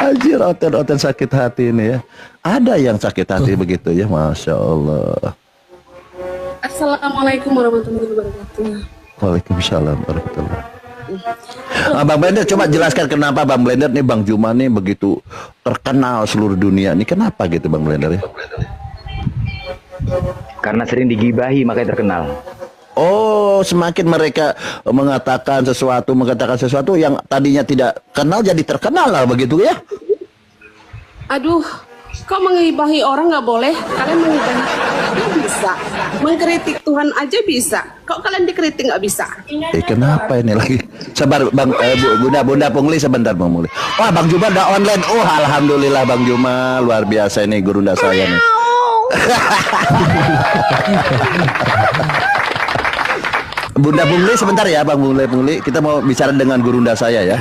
Anjir, oten sakit hati ini ya. Ada yang sakit hati begitu ya, Masya Allah. Assalamualaikum warahmatullahi wabarakatuh. Waalaikumsalam warahmatullahi wabarakatuh. Bang Blender, coba jelaskan kenapa Bang Blender nih, Bang Juma nih begitu terkenal seluruh dunia nih. Kenapa gitu Bang Blender ya? Karena sering digibahi makanya terkenal. Oh, semakin mereka mengatakan sesuatu yang tadinya tidak kenal jadi terkenal lah begitu ya? Aduh, kok mengibahi orang nggak boleh? Kalian mengibahi Tuhan bisa, mengkritik Tuhan aja bisa. Kok kalian dikritik nggak bisa? Kenapa ini lagi? Sabar Bang, Bunda Pungli sebentar Bang Pungli. Wah, Bang Juma udah online. Oh, alhamdulillah Bang Juma, luar biasa ini gurunda saya nih. Bunda Pungli sebentar ya Bang Pungli, kita mau bicara dengan gurunda saya ya.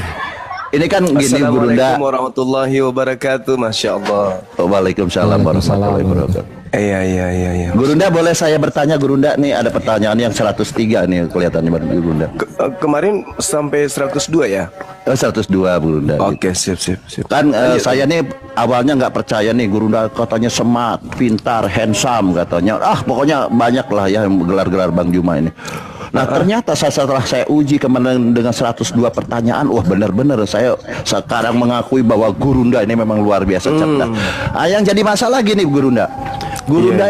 Ini kan gini gurunda. Assalamualaikum warahmatullahi wabarakatuh. Masya Allah. Waalaikumsalam warahmatullahi wabarakatuh. Iya. Gurunda, boleh saya bertanya Gurunda, nih ada pertanyaan yang 103 nih kelihatannya Gurunda. Kemarin sampai 102 ya? 102 Gurunda. Oke, siap. Kan saya nih awalnya nggak percaya nih Gurunda, katanya smart, pintar, handsome katanya. Pokoknya banyak lah ya gelar-gelar Bang Juma ini. Nah ternyata setelah saya uji kemarin dengan 102 pertanyaan, wah benar-benar saya sekarang mengakui bahwa Gurunda ini memang luar biasa cerdas. Yang jadi masalah gini Gurunda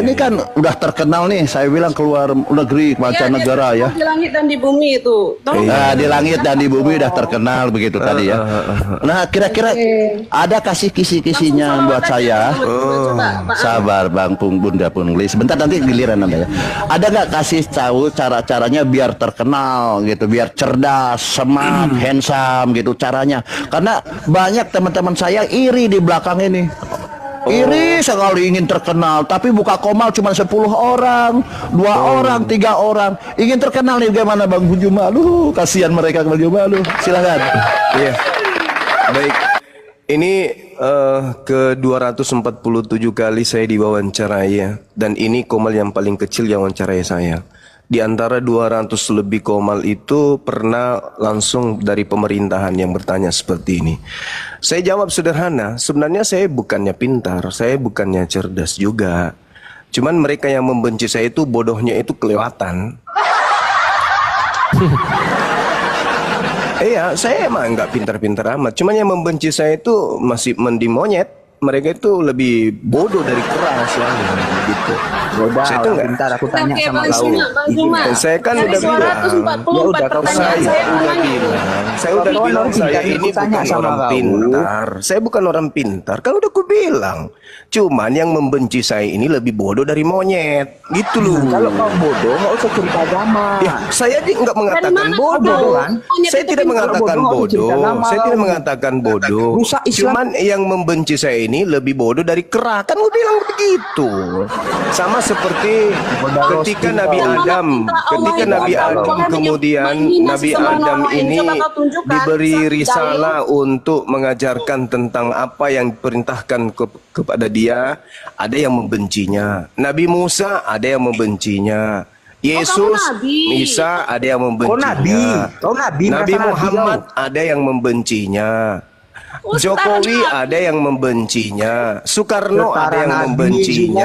ini kan udah terkenal nih, saya bilang keluar negeri, mancanegara ya. Di langit dan di bumi itu. Di langit dan di bumi udah terkenal begitu tadi ya. Nah kira-kira ada kasih kisi-kisinya buat saya. Sabar Bang Bunda Pungli, sebentar nanti giliran Anda ya. Ada nggak kasih tahu cara-caranya biar terkenal gitu, biar cerdas, smart, handsome gitu caranya? Karena banyak teman-teman saya iri di belakang ini. Iri sekali ingin terkenal, tapi buka komal cuma 10 orang, 2 orang, 3 orang. Ingin terkenal nih gimana Bang Juma? Kasihan mereka Bang Juma. Silakan. Iya. Baik. Ini ke 247 kali saya diwawancarai ya. Dan ini komal yang paling kecil yang wawancarai saya. Di antara 200 lebih komal itu pernah langsung dari pemerintahan yang bertanya seperti ini. Saya jawab sederhana, sebenarnya saya bukannya pintar, saya bukannya cerdas juga. Cuman mereka yang membenci saya itu bodohnya itu kelewatan. Iya, saya emang nggak pintar-pintar amat. Cuman yang membenci saya itu masih mending monyet. Mereka itu lebih bodoh dari keras ya, gitu. Saya tuh nggak pintar, aku tanya sama kau. Saya kan udah bilang, saya udah bilang saya ini bukan orang pintar. Saya bukan orang pintar, kan udah aku bilang. Cuman yang membenci saya ini lebih bodoh dari monyet, gitu loh. Kalau kau bodoh, nggak usah cerita agama. Ya, saya nggak mengatakan bodoh. Saya tidak mengatakan bodoh. Saya tidak mengatakan bodoh. Cuman yang membenci saya ini lebih bodoh dari kera, kan gue bilang begitu. Sama seperti ketika Nabi Adam kemudian Nabi Adam ini diberi risalah untuk mengajarkan tentang apa yang diperintahkan kepada dia, ada yang membencinya. Nabi Musa ada yang membencinya. Yesus, Isa ada yang membencinya. Nabi Muhammad ada yang membencinya. Jokowi ada yang membencinya, Soekarno ada yang membencinya,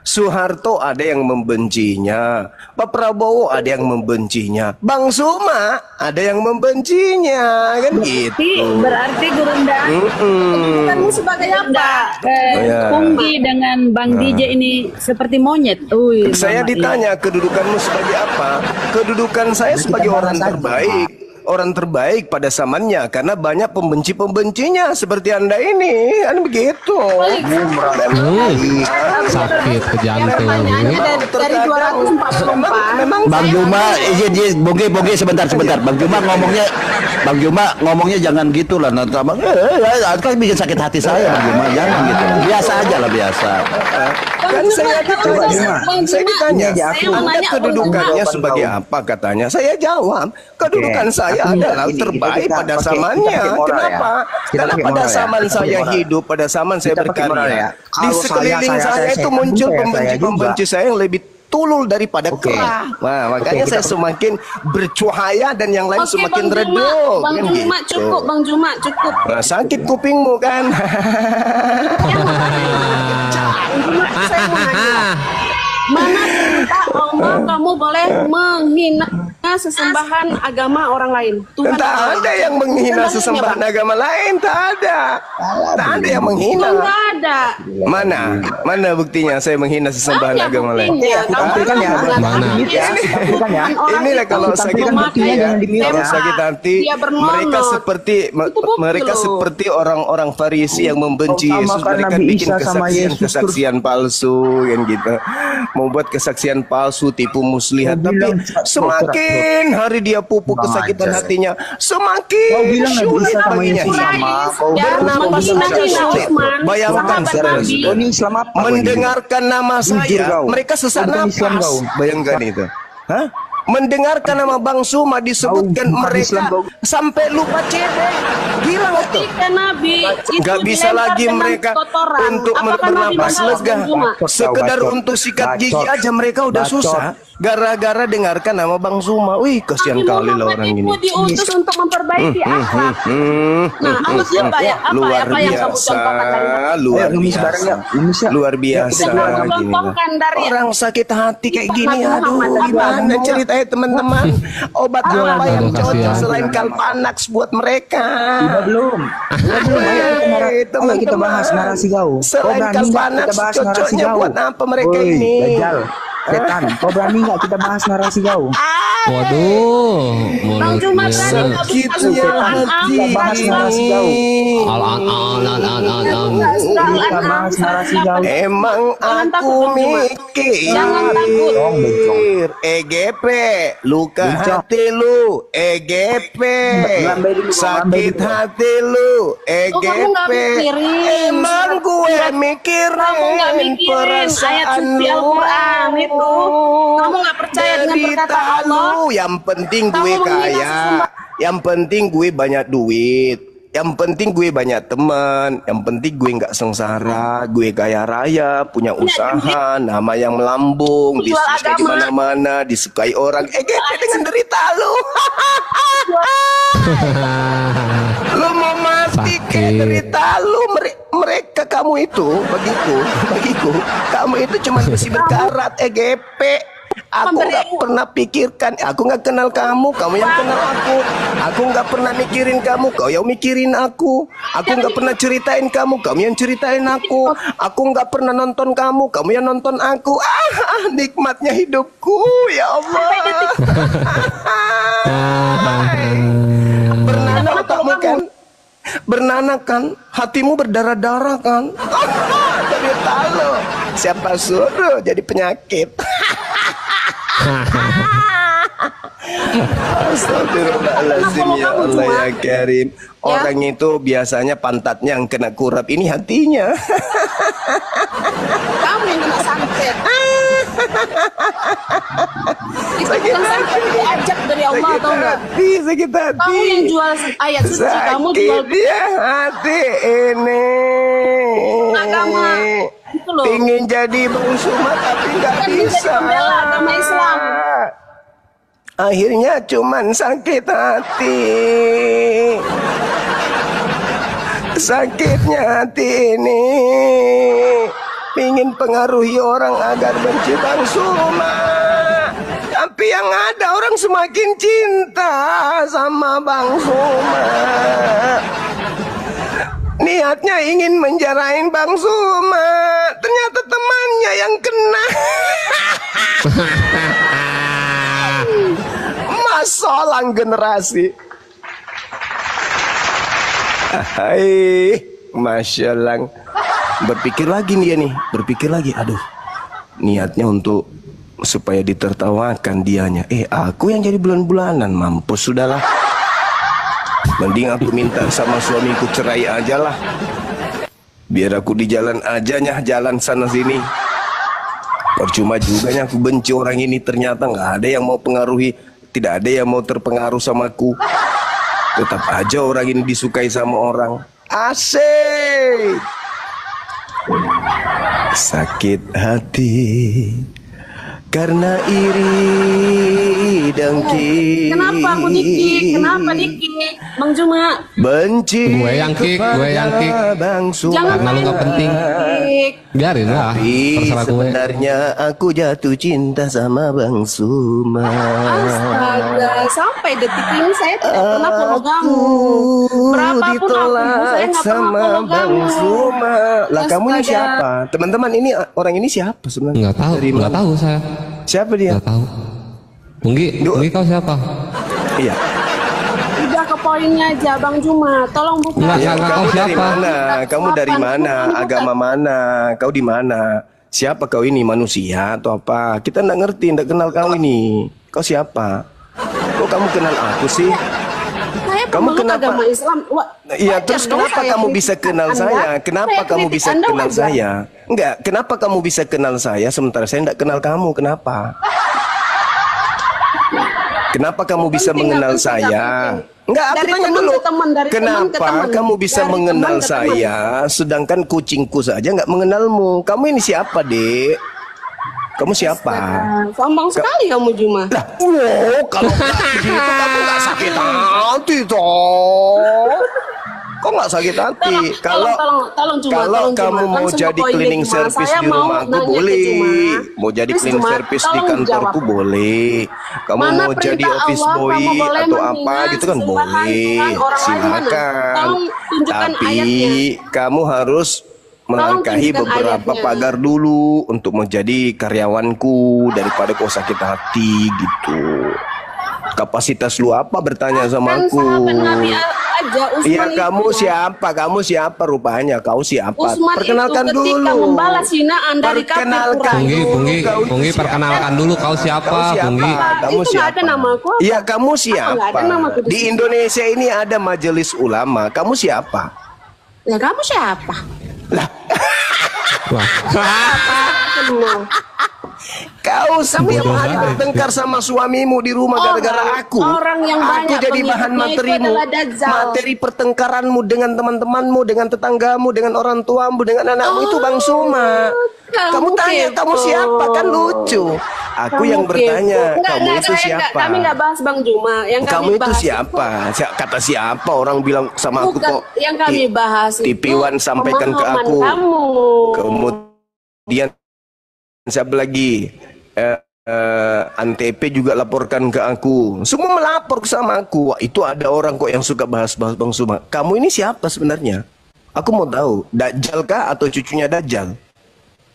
Soeharto ada yang membencinya, Pak Prabowo ada yang membencinya, Bang Suma ada yang membencinya, kan gitu. Berarti Gurunda, kamu sebagai apa? Punggi dengan Bang DJ ini seperti monyet. Saya ditanya kedudukanmu sebagai apa? Kedudukan saya sebagai orang terbaik. orang terbaik pada zamannya karena banyak pembenci-pembencinya seperti Anda ini, kan begitu. Sakit ke jantung. Dari 244. Memang Bang Juma, izin Boge sebentar. Bang Juma ngomongnya jangan gitulah, nanti Abang kan bikin sakit hati saya Bang Juma, jangan gitu. Biasa aja lah, biasa. Kan saya ditanya, Anda kedudukannya sebagai apa katanya? Saya jawab, kedudukan saya adalah terbaik pada zamannya. Kenapa? Karena pada zaman saya hidup, pada zaman saya berkarya, di sekeliling saya itu muncul pembenci-pembenci saya yang lebih tulul daripada kerah. Nah, makanya saya semakin bercahaya dan yang lain semakin redup. Bang Juma cukup, Bang Juma cukup. Nah, sakit kupingmu kan? Saya mau nanya, mana perintah Allah kamu boleh menghina sesembahan agama orang lain? Tuhan Tak ada yang menghina sesembahan agama lain, tak ada. Tak ada yang menghina. Enggak ada. Mana buktinya saya menghina sesembahan agama lain? Mana? Inilah kalau sakit hati, mereka seperti orang-orang Farisi yang membenci Yesus. Mereka bikin kesaksian palsu, kan gitu. Membuat kesaksian palsu, tipu muslihat. Tapi semakin hari dia pupuk kesakitan hatinya, semakin sulit baginya Bayangkan mendengarkan nama saya, mereka sesak nafas. Bayangkan itu. Hah? Mendengarkan nama Bang Suma disebutkan mereka sampai lupa cebek. Gila itu. Gak bisa lagi mereka untuk bernapas lega. Sekedar untuk sikat gigi aja mereka udah susah. Gara-gara dengarkan nama Bang Suma. Wih, kasihan kali lah orang ini. Diutus untuk memperbaiki akhlak. Nah, luar biasa. Luar biasa. Orang sakit hati kayak gini, aduh, gimana ceritanya teman-teman? Obat apa yang cocok selain Kalpanax buat mereka? Belum. Ayo kita bahas narasi kau. Selain Kalpanax cocoknya buat apa mereka ini? Setan, kau berani nggak kita bahas narasi kau? Waduh, Bang Juma sakitnya hati. Kita bahas narasi kau. Kita bahas narasi kau. Emang aku mikir EGP, luka hati lu EGP, sakit hati lu EGP. Emang gue mikirin perasaan lu. Kamu nggak percaya dengan perkataan Allah. Yang penting gue kaya, yang penting gue banyak duit, yang penting gue banyak teman, yang penting gue nggak sengsara, gue kaya raya, punya usaha, nama yang melambung, bisnis di mana-mana, disukai orang. Dengan derita lu. Lu mau mati kayak derita lu. Mereka kamu itu bagiku kamu itu cuma besi berkarat EGP. Aku nggak pernah pikirkan, aku nggak kenal kamu, kamu yang kenal aku. Aku nggak pernah mikirin kamu, kau yang mikirin aku. Aku nggak pernah ceritain kamu, kamu yang ceritain aku. Aku nggak pernah nonton kamu, kamu yang nonton aku. Nikmatnya hidupku, ya Allah. Bernanah otakmu kan, bernanah kan, hatimu berdarah-darah kan. Dari tahu siapa suruh jadi penyakit. Astagfirullahaladzim, ya Allah ya Karim. Orang itu biasanya pantatnya yang kena kurap, ini hatinya. Kamu yang kena santet. Sakit hati, diajak dari Allah, atau enggak? Sakit hati. Kamu yang jual ayat suci, kamu jual hati ini. Agama itu loh. Ingin jadi Bang Suma tapi nggak bisa. Agama Islam. Akhirnya cuman sakit hati. Sakitnya hati ini ingin pengaruhi orang agar benci Bang Suma. Tapi yang ada orang semakin cinta sama Bang Suma. Niatnya ingin menjarain Bang Suma, ternyata temannya yang kena. Masalah generasi. Hai, Masya Allah. Berpikir lagi dia nih, berpikir lagi. Aduh, niatnya untuk supaya ditertawakan dianya. Aku yang jadi bulan-bulanan, mampus sudahlah. Mending aku minta sama suamiku cerai aja lah. Biar aku di jalan aja nyah, jalan sana sini. Percuma juga nya aku benci orang ini, ternyata nggak ada yang mau pengaruhi, tidak ada yang mau terpengaruh sama aku. Tetap aja orang ini disukai sama orang. Asik. Sakit hati karena iri dengki. Kenapa aku dikik? Kenapa dikik? Bang Juma. Benci Gue yang kick, Bang Suma. Jangan Karena lu gak penting. Biarin lah, terserah gue. Sebenarnya aku jatuh cinta sama Bang Suma. Astaga, sampai detik ini saya tidak pernah follow kamu. Berapapun aku, saya nggak pernah follow Bang kamu. Suma. Lah kamu ini Astaga. siapa? Teman-teman, ini orang ini siapa sebenarnya? Nggak tahu, Dari nggak mana? tahu saya. Siapa dia? Nggak tahu. Bunggi kau siapa? Iya. Udah ke poinnya aja, Bang Juma. Tolong buka. Nggak, Ya, nggak, kamu kau dari siapa? mana? Kamu dari mana? Agama mana? Kau di mana? Siapa kau ini, manusia atau apa? Kita nggak ngerti, nggak kenal kau ini. Kau siapa? Kok kamu kenal aku sih? Saya Kamu pemeluk kenapa? agama Islam. Iya, Wajar terus dong kenapa saya kamu kritik bisa kenal Anda. saya? Kenapa Saya kamu kritik bisa Anda kenal wajar. saya? Enggak, kenapa kamu bisa kenal saya sementara saya tidak kenal kamu? Kenapa? Kenapa kamu bisa Penting, mengenal nggak penting, saya? nggak penting. Enggak, aku Dari tanya teman dulu. ke teman, dari teman ke Kenapa teman. kamu bisa Dari mengenal teman ke teman. saya, sedangkan kucingku saja nggak mengenalmu? Kamu ini siapa, Dek? Kamu siapa? Sombong sekali kamu Juma. Lah, kalau begitu kamu nggak sakit hati toh? Kok nggak sakit hati? Kalau tolong Juma, kalau tolong, Juma. kamu mau Langsung ke jadi poin deh, cleaning Juma. service Saya di mau rumahku nanya ke boleh, Juma. mau jadi Please, cleaning Juma, service di tolong kantorku jawab. boleh, kamu Mana mau jadi perintah office Allah, boy kamu boleh atau apa menghina gitu kan sesembahan boleh, Tuhan orang lain mana? silakan. Tolong tunjukkan Tapi ayatnya. kamu harus melangkahi tunjukkan beberapa ayatnya. pagar dulu untuk menjadi karyawanku daripada kau sakit hati gitu. Kapasitas lu apa bertanya sama Kan aku? sahabat Nabi aja Usman Iya, itu. kamu siapa? Kamu siapa rupanya? Kau siapa? Usman Perkenalkan itu ketika dulu. membalas hinaan dari kafir Perkenalkan Quraisy. Bunggi, Kau itu Bunggi, siapa? perkenalkan dulu kau siapa, Kau siapa? Bunggi. Kamu Itu nggak siapa? ada nama aku apa? Iya, kamu Apa nggak siapa? ada namaku di Di situ? Indonesia ini ada majelis ulama. Kamu siapa? Ya kamu siapa? Wah. Apa? Kenal. Kau setiap bodoh hari banget. bertengkar sama suamimu di rumah gara-gara aku. orang yang Aku banyak jadi bahan pengikutnya itu materimu. adalah Dajjal. Materi pertengkaranmu dengan teman-temanmu, dengan tetanggamu, dengan orang tuamu, dengan anakmu itu Bang Suma. Kamu tanya kepo. kamu siapa, kan lucu. Aku Kamu yang bertanya, kepo. Enggak, kamu enggak, itu saya siapa? kami nggak bahas Bang Juma. Yang kami Kamu itu bahas siapa? Kata siapa orang bilang sama aku Bukan, kok. yang kami bahas itu TV One sampaikan ke pemahaman aku. kamu. Kemudian siapa lagi? Antp juga laporkan ke aku. Semua melapor sama aku. Wah, itu ada orang kok yang suka bahas-bahas Bang Suma. Kamu ini siapa sebenarnya? Aku mau tahu. Dajjal kah atau cucunya Dajjal?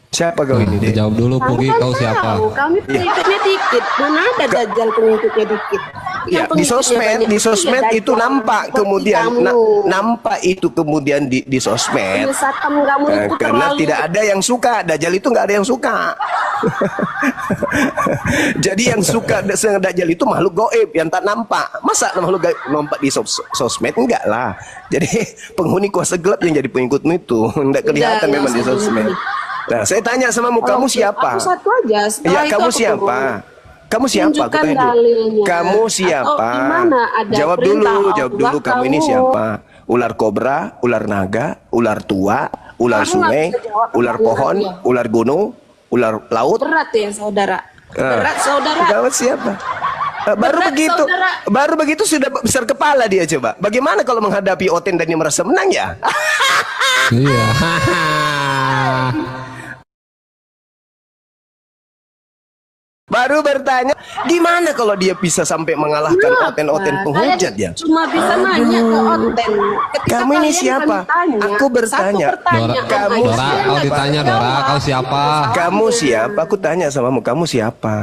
Siapa kau ini, Dek? Jawab dulu, Kamu Bunggi, kan kau siapa? tahu, kami pengikutnya dikit. Mana ada Dajjal pengikutnya dikit? Ya, Yang di pengikutnya sosmed, banyak di sosmed ya itu Dajjal. nampak Seperti kemudian kamu. nampak itu kemudian di sosmed. Penyesatan kamu itu Karena terlalu. tidak ada yang suka. Dajjal itu nggak ada yang suka. Jadi yang suka Dajjal itu makhluk goib yang tak nampak. Masa makhluk goib nampak di sosmed? Enggak lah. Jadi penghuni kuasa gelap yang jadi pengikutmu itu enggak kelihatan Udah, memang di nggak usah sosmed. Nah, saya tanya sama kamu siapa? Aku satu aja. Setelah Iya, itu kamu aku siapa? turun. Kamu siapa? Aku Tunjukkan tanya dulu. dalilnya. Kamu Atau siapa? gimana ada Jawab perintah dulu, jawab Allah, dulu. Kamu ini siapa? Ular kobra, ular naga, ular tua, ular Kamu nggak sungai, bisa jawab ular pertanyaan pohon, dia. ular gunung, ular laut. Berat ya saudara. Ah. Berat saudara. Kamu siapa? Baru Berat, begitu, saudara. baru begitu sudah besar kepala dia coba. Bagaimana kalau menghadapi Oten dan dia merasa menang ya? Iya. Baru bertanya, gimana kalau dia bisa sampai mengalahkan Oten-Oten penghujat ya? Cuma bisa nanya ke Oten. Ketika Kamu ini kalian siapa? kami tanya, Aku bertanya. satu pertanyaan Dora, Kamu aja. Dora, kau ditanya, Dora, kau siapa? Kamu siapa? Aku tanya samamu, kamu siapa?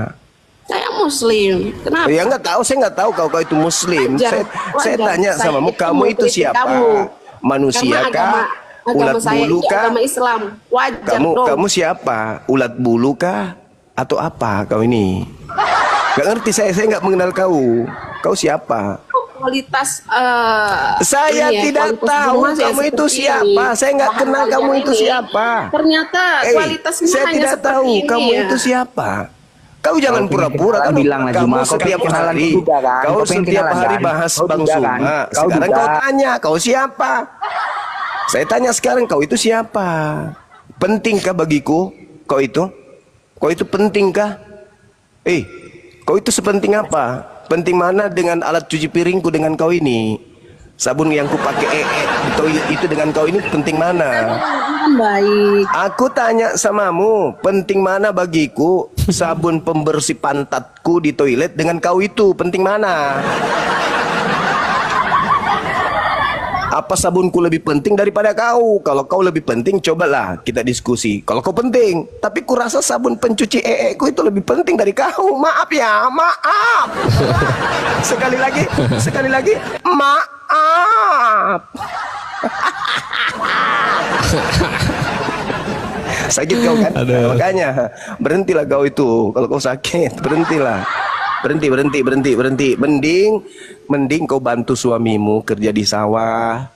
Saya Muslim. Kenapa? Ya nggak tahu, saya nggak tahu kau itu Muslim. Wajar, Saya wajar. tanya Saya samamu, itu kamu itu mengkritik siapa? kamu. Manusia Karena kah? agama Ulat saya bulu itu kah? agama Islam. Wajar dong. Kamu siapa? Ulat bulu kah? Atau apa kau ini? Gak ngerti saya nggak mengenal kau. Kau siapa? Kualitas saya tidak tahu kamu itu siapa. Saya nggak kenal kamu itu siapa. Ternyata kualitasnya saya hanya tidak tahu seperti ini kamu ya. itu siapa. Kau jangan pura-pura kan bilang lah, kamu Zuma, kau setiap pengen kenalan hari juga kan? kau Kau pengen setiap kenalan hari kan? bahas Kau Bang juga Zuma. kan? Kau Sekarang juga. kau tanya kau siapa? Saya tanya sekarang kau itu siapa? Pentingkah bagiku kau itu? Kau itu pentingkah? Kau itu sepenting apa? Penting mana dengan alat cuci piringku dengan kau ini? Sabun yang ku pakai itu dengan kau ini penting mana? Kan baik. Aku tanya samamu, penting mana bagiku sabun pembersih pantatku di toilet dengan kau itu penting mana? Apa sabunku lebih penting daripada kau? Kalau kau lebih penting, cobalah kita diskusi. Kalau kau penting, tapi kurasa sabun pencuci ku itu lebih penting dari kau. Maaf ya, maaf. Sekali lagi, maaf. Sakit kau kan? Makanya berhentilah kau itu. Kalau kau sakit, berhentilah. Berhenti. Mending kau bantu suamimu kerja di sawah.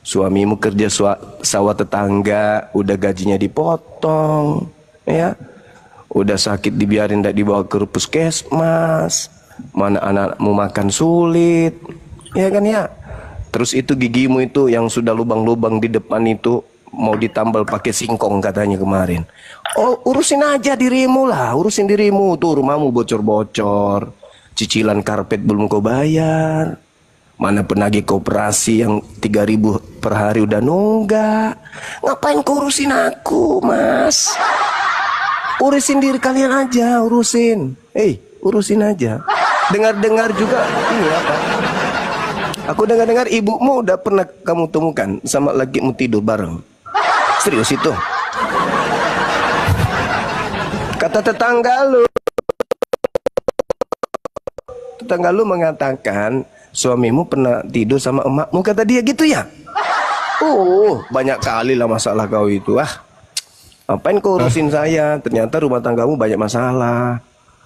Suamimu kerja sawah tetangga, udah gajinya dipotong, ya. Udah sakit dibiarin, tidak dibawa ke puskesmas. Mana anakmu makan sulit, ya kan ya. Terus itu gigimu itu yang sudah lubang-lubang di depan itu mau ditambal pakai singkong katanya kemarin. Oh, urusin aja dirimu lah, urusin dirimu tuh, rumahmu bocor-bocor, cicilan karpet belum kau bayar, mana penagih koperasi yang 3.000 per hari udah nunggak. Ngapain kau urusin aku, Mas? Urusin diri kalian aja, urusin. Urusin aja. Dengar-dengar juga ini apa? Aku dengar-dengar ibumu udah pernah kamu temukan sama lakimu tidur bareng. Serius itu? Kata tetangga lu mengatakan suamimu pernah tidur sama emakmu, kata dia gitu ya? Banyak kali lah masalah kau itu. Apain kau urusin saya? Ternyata rumah tanggamu banyak masalah.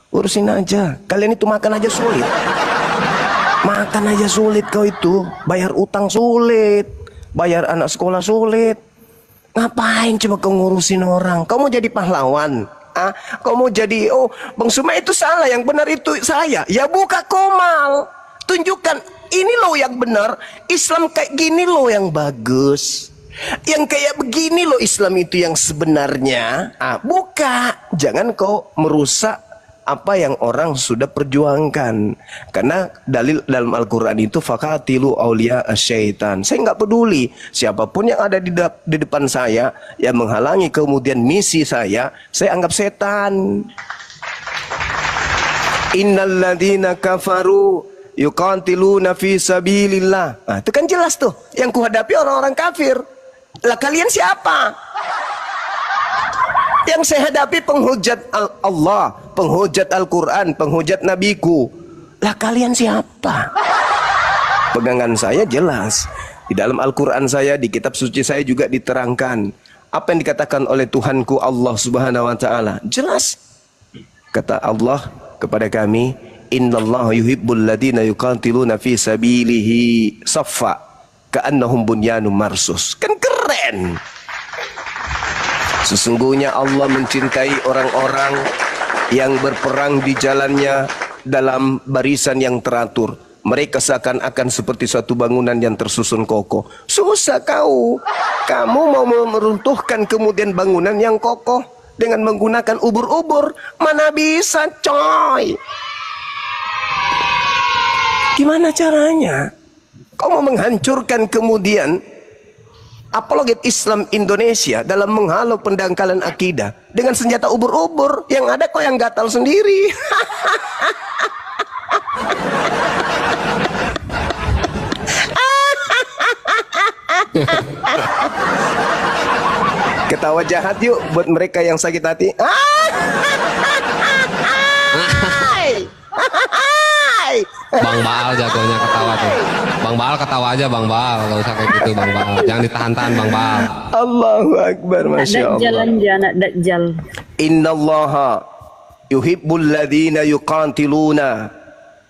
Urusin aja. Kalian itu makan aja sulit. Makan aja sulit kau itu. Bayar utang sulit. Bayar anak sekolah sulit. Ngapain coba kau ngurusin orang? Kau mau jadi pahlawan? Kau mau jadi, Bang Suma itu salah, yang benar itu saya. Ya buka Komal, tunjukkan ini loh yang benar. Islam kayak gini loh yang bagus. Yang kayak begini loh Islam itu yang sebenarnya. Buka, jangan kau merusak apa yang orang sudah perjuangkan. Karena dalil dalam Al-Quran itu faqatilu awliya asyaitan. Saya nggak peduli siapapun yang ada di depan saya yang menghalangi kemudian misi saya anggap setan. Innalladzina kafaru yuqatiluna fi sabilillah. Itu kan jelas tuh yang kuhadapi orang-orang kafir. Lah kalian siapa? Yang saya hadapi penghujat Allah, penghujat Al-Quran, penghujat Nabiku. Lah kalian siapa? Pegangan saya jelas. Di dalam Al-Quran saya, di kitab suci saya juga diterangkan apa yang dikatakan oleh Tuhanku Allah Subhanahu wa Ta'ala. Jelas. Kata Allah kepada kami, innallaha yuhibbul ladina yuqatiluna fi sabilihi saffa ka'annahum bunyanun marsus. Kan keren. Sesungguhnya Allah mencintai orang-orang yang berperang di jalannya dalam barisan yang teratur. Mereka seakan-akan seperti suatu bangunan yang tersusun kokoh. Susah kau. Kamu mau meruntuhkan kemudian bangunan yang kokoh dengan menggunakan ubur-ubur. Mana bisa, coy. Gimana caranya? Kau mau menghancurkan kemudian apologet Islam Indonesia dalam menghalau pendangkalan akidah dengan senjata ubur-ubur. Yang ada kau yang gatal sendiri. Ketawa jahat yuk buat mereka yang sakit hati. Bang Baal jagonya ketawa tuh. Bang Baal ketawa aja Bang Baal, nggak usah kayak gitu Bang Baal. Jangan ditahan-tahan Bang Baal. Allahu Akbar, Masya Dajjal Allah. aja, anak Dajjal. Innallaha yuhibbul ladzina yuqatiluna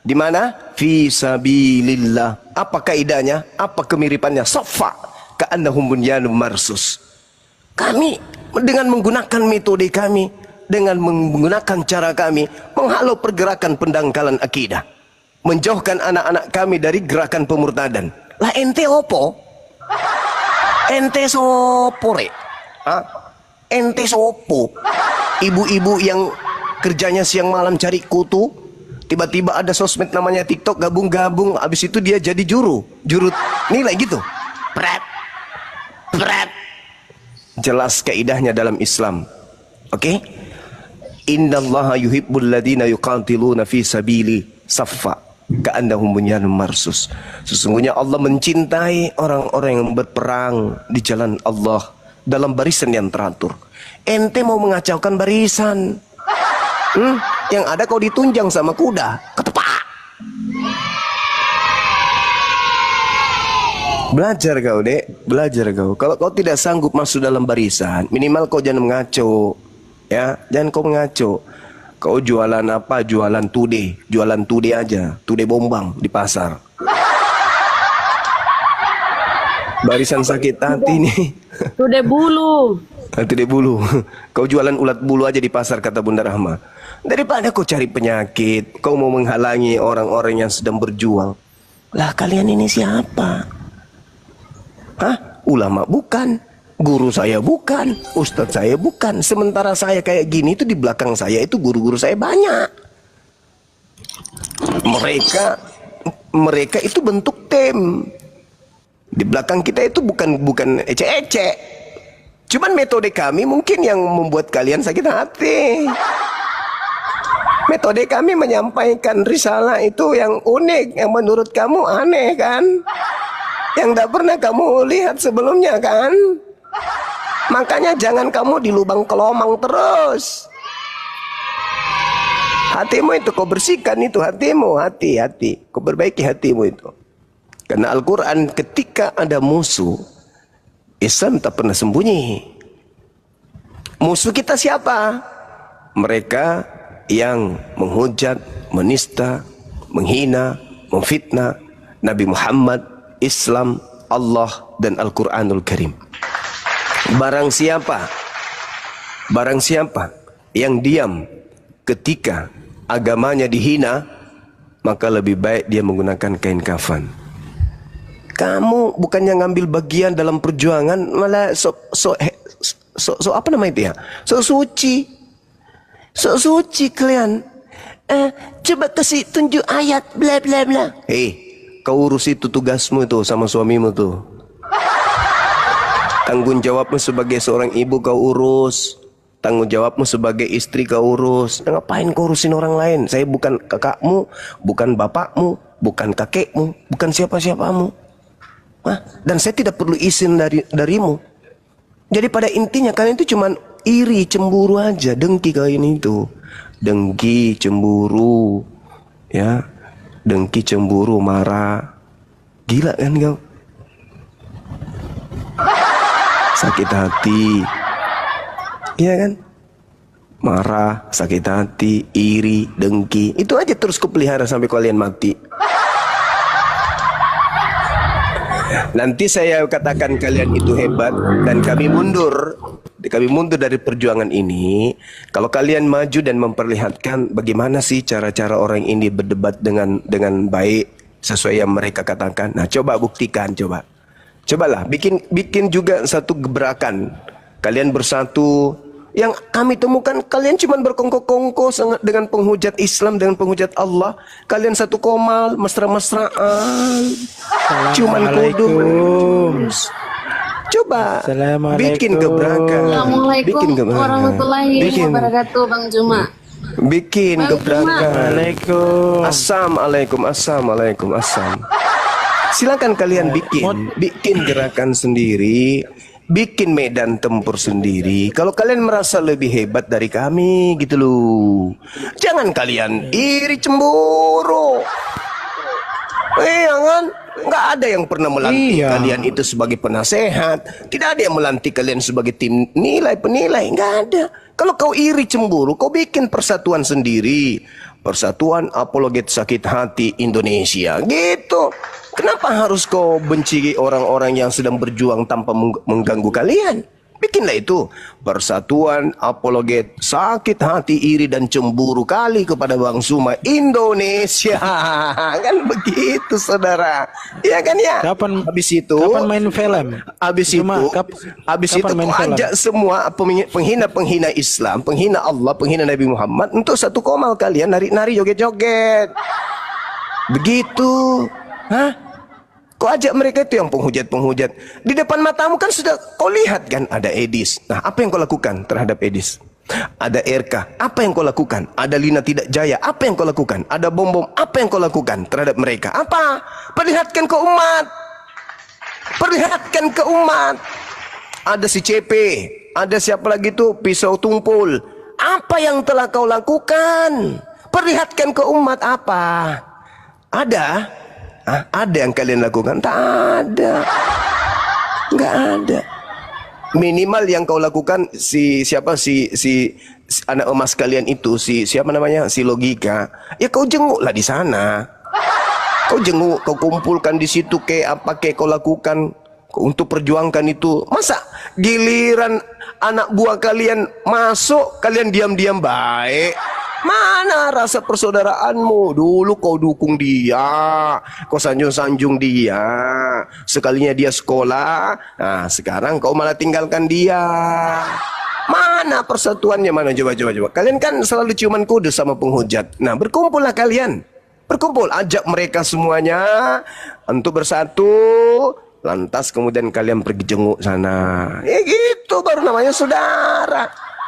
di mana? Fi sabilillah. Apa kaidahnya? Apa kemiripannya? Saffa ka'annahum bunyanun marsus. Kami dengan menggunakan metode kami, dengan menggunakan cara kami menghalau pergerakan pendangkalan akidah, menjauhkan anak-anak kami dari gerakan pemurtadan. Lah ente opo? Ente sopo rek? Hah? Ente sopo? Ibu-ibu yang kerjanya siang malam cari kutu, tiba-tiba ada sosmed namanya TikTok, gabung-gabung, habis itu dia jadi juru nilai gitu. Pret. Jelas kaidahnya dalam Islam. Oke? Innallaha yuhibbul ladzina yuqatiluna fi sabili saffa ka'annahum bunyanun marsus. Sesungguhnya Allah mencintai orang-orang yang berperang di jalan Allah dalam barisan yang teratur. Ente mau mengacaukan barisan. Yang ada kau ditunjang sama kuda, ketepak. Belajar kau, Dek, belajar kau. Kalau kau tidak sanggup masuk dalam barisan, minimal kau jangan mengaco. Ya, jangan kau mengaco. Kau jualan apa? Jualan tude aja, tude bombang di pasar. Barisan sakit hati nih. Tude bulu. Tude bulu. Kau jualan ulat bulu aja di pasar, kata Bunda Rahma. Daripada kau cari penyakit, kau mau menghalangi orang-orang yang sedang berjuang. Lah kalian ini siapa? Hah? Ulama bukan, guru saya bukan, ustadz saya bukan. Sementara saya kayak gini itu di belakang saya itu guru-guru saya banyak. Mereka itu bentuk tim. Di belakang kita itu bukan ecek-ecek. Cuman metode kami mungkin yang membuat kalian sakit hati. Metode kami menyampaikan risalah itu yang unik, yang menurut kamu aneh kan? Yang tidak pernah kamu lihat sebelumnya kan? Makanya jangan kamu di lubang kelomang terus. Hatimu itu kau bersihkan, itu hatimu, hati. Kau perbaiki hatimu itu. Karena Al-Quran ketika ada musuh, Islam tak pernah sembunyi. Musuh kita siapa? Mereka yang menghujat, menista, menghina, memfitnah Nabi Muhammad, Islam, Allah, dan Al-Quranul Karim. Barang siapa yang diam ketika agamanya dihina, maka lebih baik dia menggunakan kain kafan. Kamu bukannya ngambil bagian dalam perjuangan, malah so apa namanya itu ya? So suci kalian. Coba kasih tunjuk ayat bla bla bla. Kau urus itu tugasmu itu sama suamimu tuh. Tanggung jawabmu sebagai seorang ibu kau urus. Tanggung jawabmu sebagai istri kau urus. Ngapain kau urusin orang lain? Saya bukan kakakmu, bukan bapakmu, bukan kakekmu, bukan siapa-siapamu. Dan saya tidak perlu izin darimu. Jadi pada intinya kalian itu cuman iri, cemburu aja, dengki kalian itu. Dengki, cemburu, ya. Dengki, cemburu, marah. Gila kan kau? Sakit hati. Iya kan? Marah, sakit hati, iri, dengki. Itu aja terus kupelihara sampai kalian mati. Nanti saya katakan kalian itu hebat dan kami mundur. Kami mundur dari perjuangan ini. Kalau kalian maju dan memperlihatkan bagaimana sih cara-cara orang ini berdebat dengan baik sesuai yang mereka katakan. Nah, coba buktikan, cobalah bikin juga satu gebrakan. Kalian bersatu. Yang kami temukan kalian cuma berkongko-kongko dengan penghujat Islam, dengan penghujat Allah. Kalian satu komal, mesra-mesraan. Cuman kudus. Coba bikin gebrakan. Assalamualaikum warahmatullahi wabarakatuh, Bang Juma. Bikin gebrakan. Assalamualaikum. Silakan kalian bikin gerakan sendiri. Bikin medan tempur sendiri. Kalau kalian merasa lebih hebat dari kami gitu loh. Jangan kalian iri, cemburu. Iya kan? Nggak ada yang pernah melantik kalian itu sebagai penasehat. Tidak ada yang melantik kalian sebagai tim penilai. Nggak ada. Kalau kau iri cemburu, kau bikin persatuan sendiri. Persatuan Apologet Sakit Hati Indonesia. Gitu. Kenapa harus kau benci orang-orang yang sedang berjuang tanpa mengganggu kalian? Bikinlah itu. Persatuan Apologet Sakit Hati Iri dan Cemburu kali kepada Bang Suma Indonesia. Kan begitu saudara. Iya kan ya? Habis itu main film? Habis itu kau ajak semua penghina-penghina Islam, penghina Allah, penghina Nabi Muhammad untuk satu komal kalian nari-nari joget-joget. Begitu. Hah? Kau ajak mereka itu yang penghujat-penghujat. Di depan matamu kan sudah kau lihat kan ada Edis. Nah, apa yang kau lakukan terhadap Edis? Ada RK, apa yang kau lakukan? Ada Lina Tidak Jaya, apa yang kau lakukan? Ada Bom-Bom, apa yang kau lakukan terhadap mereka? Apa? Perlihatkan ke umat. Perlihatkan ke umat. Ada si CP, ada siapa lagi tuh Pisau Tumpul. Apa yang telah kau lakukan? Perlihatkan ke umat apa? Ada? Ada yang kalian lakukan? Tak ada. Nggak ada. Minimal yang kau lakukan si anak emas kalian itu, siapa namanya? Si Logika. Ya kau jenguklah di sana. Kau jenguk, kau kumpulkan di situ kayak apa kayak kau lakukan untuk perjuangkan itu. Masa giliran anak buah kalian masuk, kalian diam-diam baik? Mana rasa persaudaraanmu? Dulu kau dukung dia, kau sanjung-sanjung dia. Sekalinya dia sekolah, nah sekarang kau malah tinggalkan dia. Mana persatuannya? Mana? Coba. Kalian kan selalu ciuman kudus sama penghujat. Nah, berkumpullah kalian. Berkumpul, ajak mereka semuanya untuk bersatu. Lantas kemudian kalian pergi jenguk sana. Ya gitu baru namanya saudara.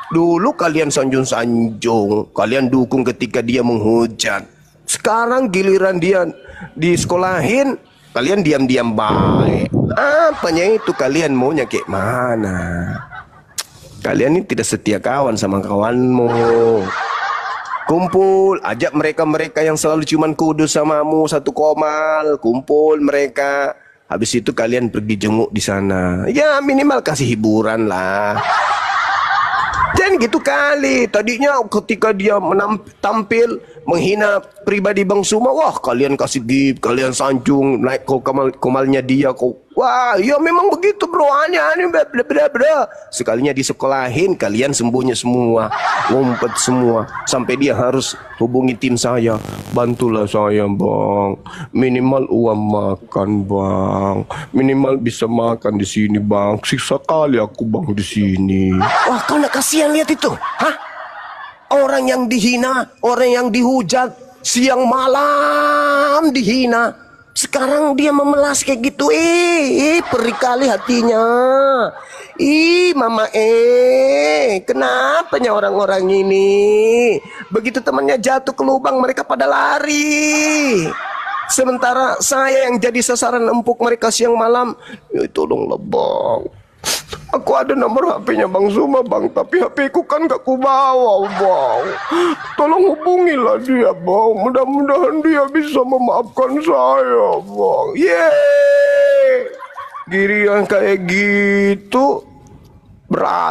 Dulu kalian sanjung-sanjung, kalian dukung ketika dia menghujat. Sekarang giliran dia disekolahin, kalian diam-diam baik. Apanya itu kalian maunya kayak mana? Kalian ini tidak setia kawan sama kawanmu. Kumpul, ajak mereka-mereka yang selalu cuman kudus samamu satu komal, kumpul mereka. Habis itu kalian pergi jenguk di sana. Ya minimal kasih hiburan lah. Dan gitu kali. Tadinya ketika dia tampil menghina pribadi Bang Suma, wah kalian kasih gip, kalian sanjung, naik ke komalnya dia, wah ya memang begitu bro, aneh bla. Sekalinya disekolahin, kalian sembunyi semua, ngumpet semua, sampai dia harus hubungi tim saya, bantulah saya bang, minimal uang makan bang, minimal bisa makan di sini bang, siksa kali aku bang di sini. Wah kau nak kasihan lihat itu, hah? Orang yang dihina, orang yang dihujat, siang malam dihina. Sekarang dia memelas kayak gitu. Perih kali hatinya. Mama kenapanya orang-orang ini? Begitu temannya jatuh ke lubang, mereka pada lari. Sementara saya yang jadi sasaran empuk mereka siang malam. Ya tolonglah bang, aku ada nomor HP-nya Bang Suma bang, tapi HP-ku kan gak ku bawa bang. Tolong hubungilah dia bang, mudah-mudahan dia bisa memaafkan saya bang. Yeay, giri yang kayak gitu berat.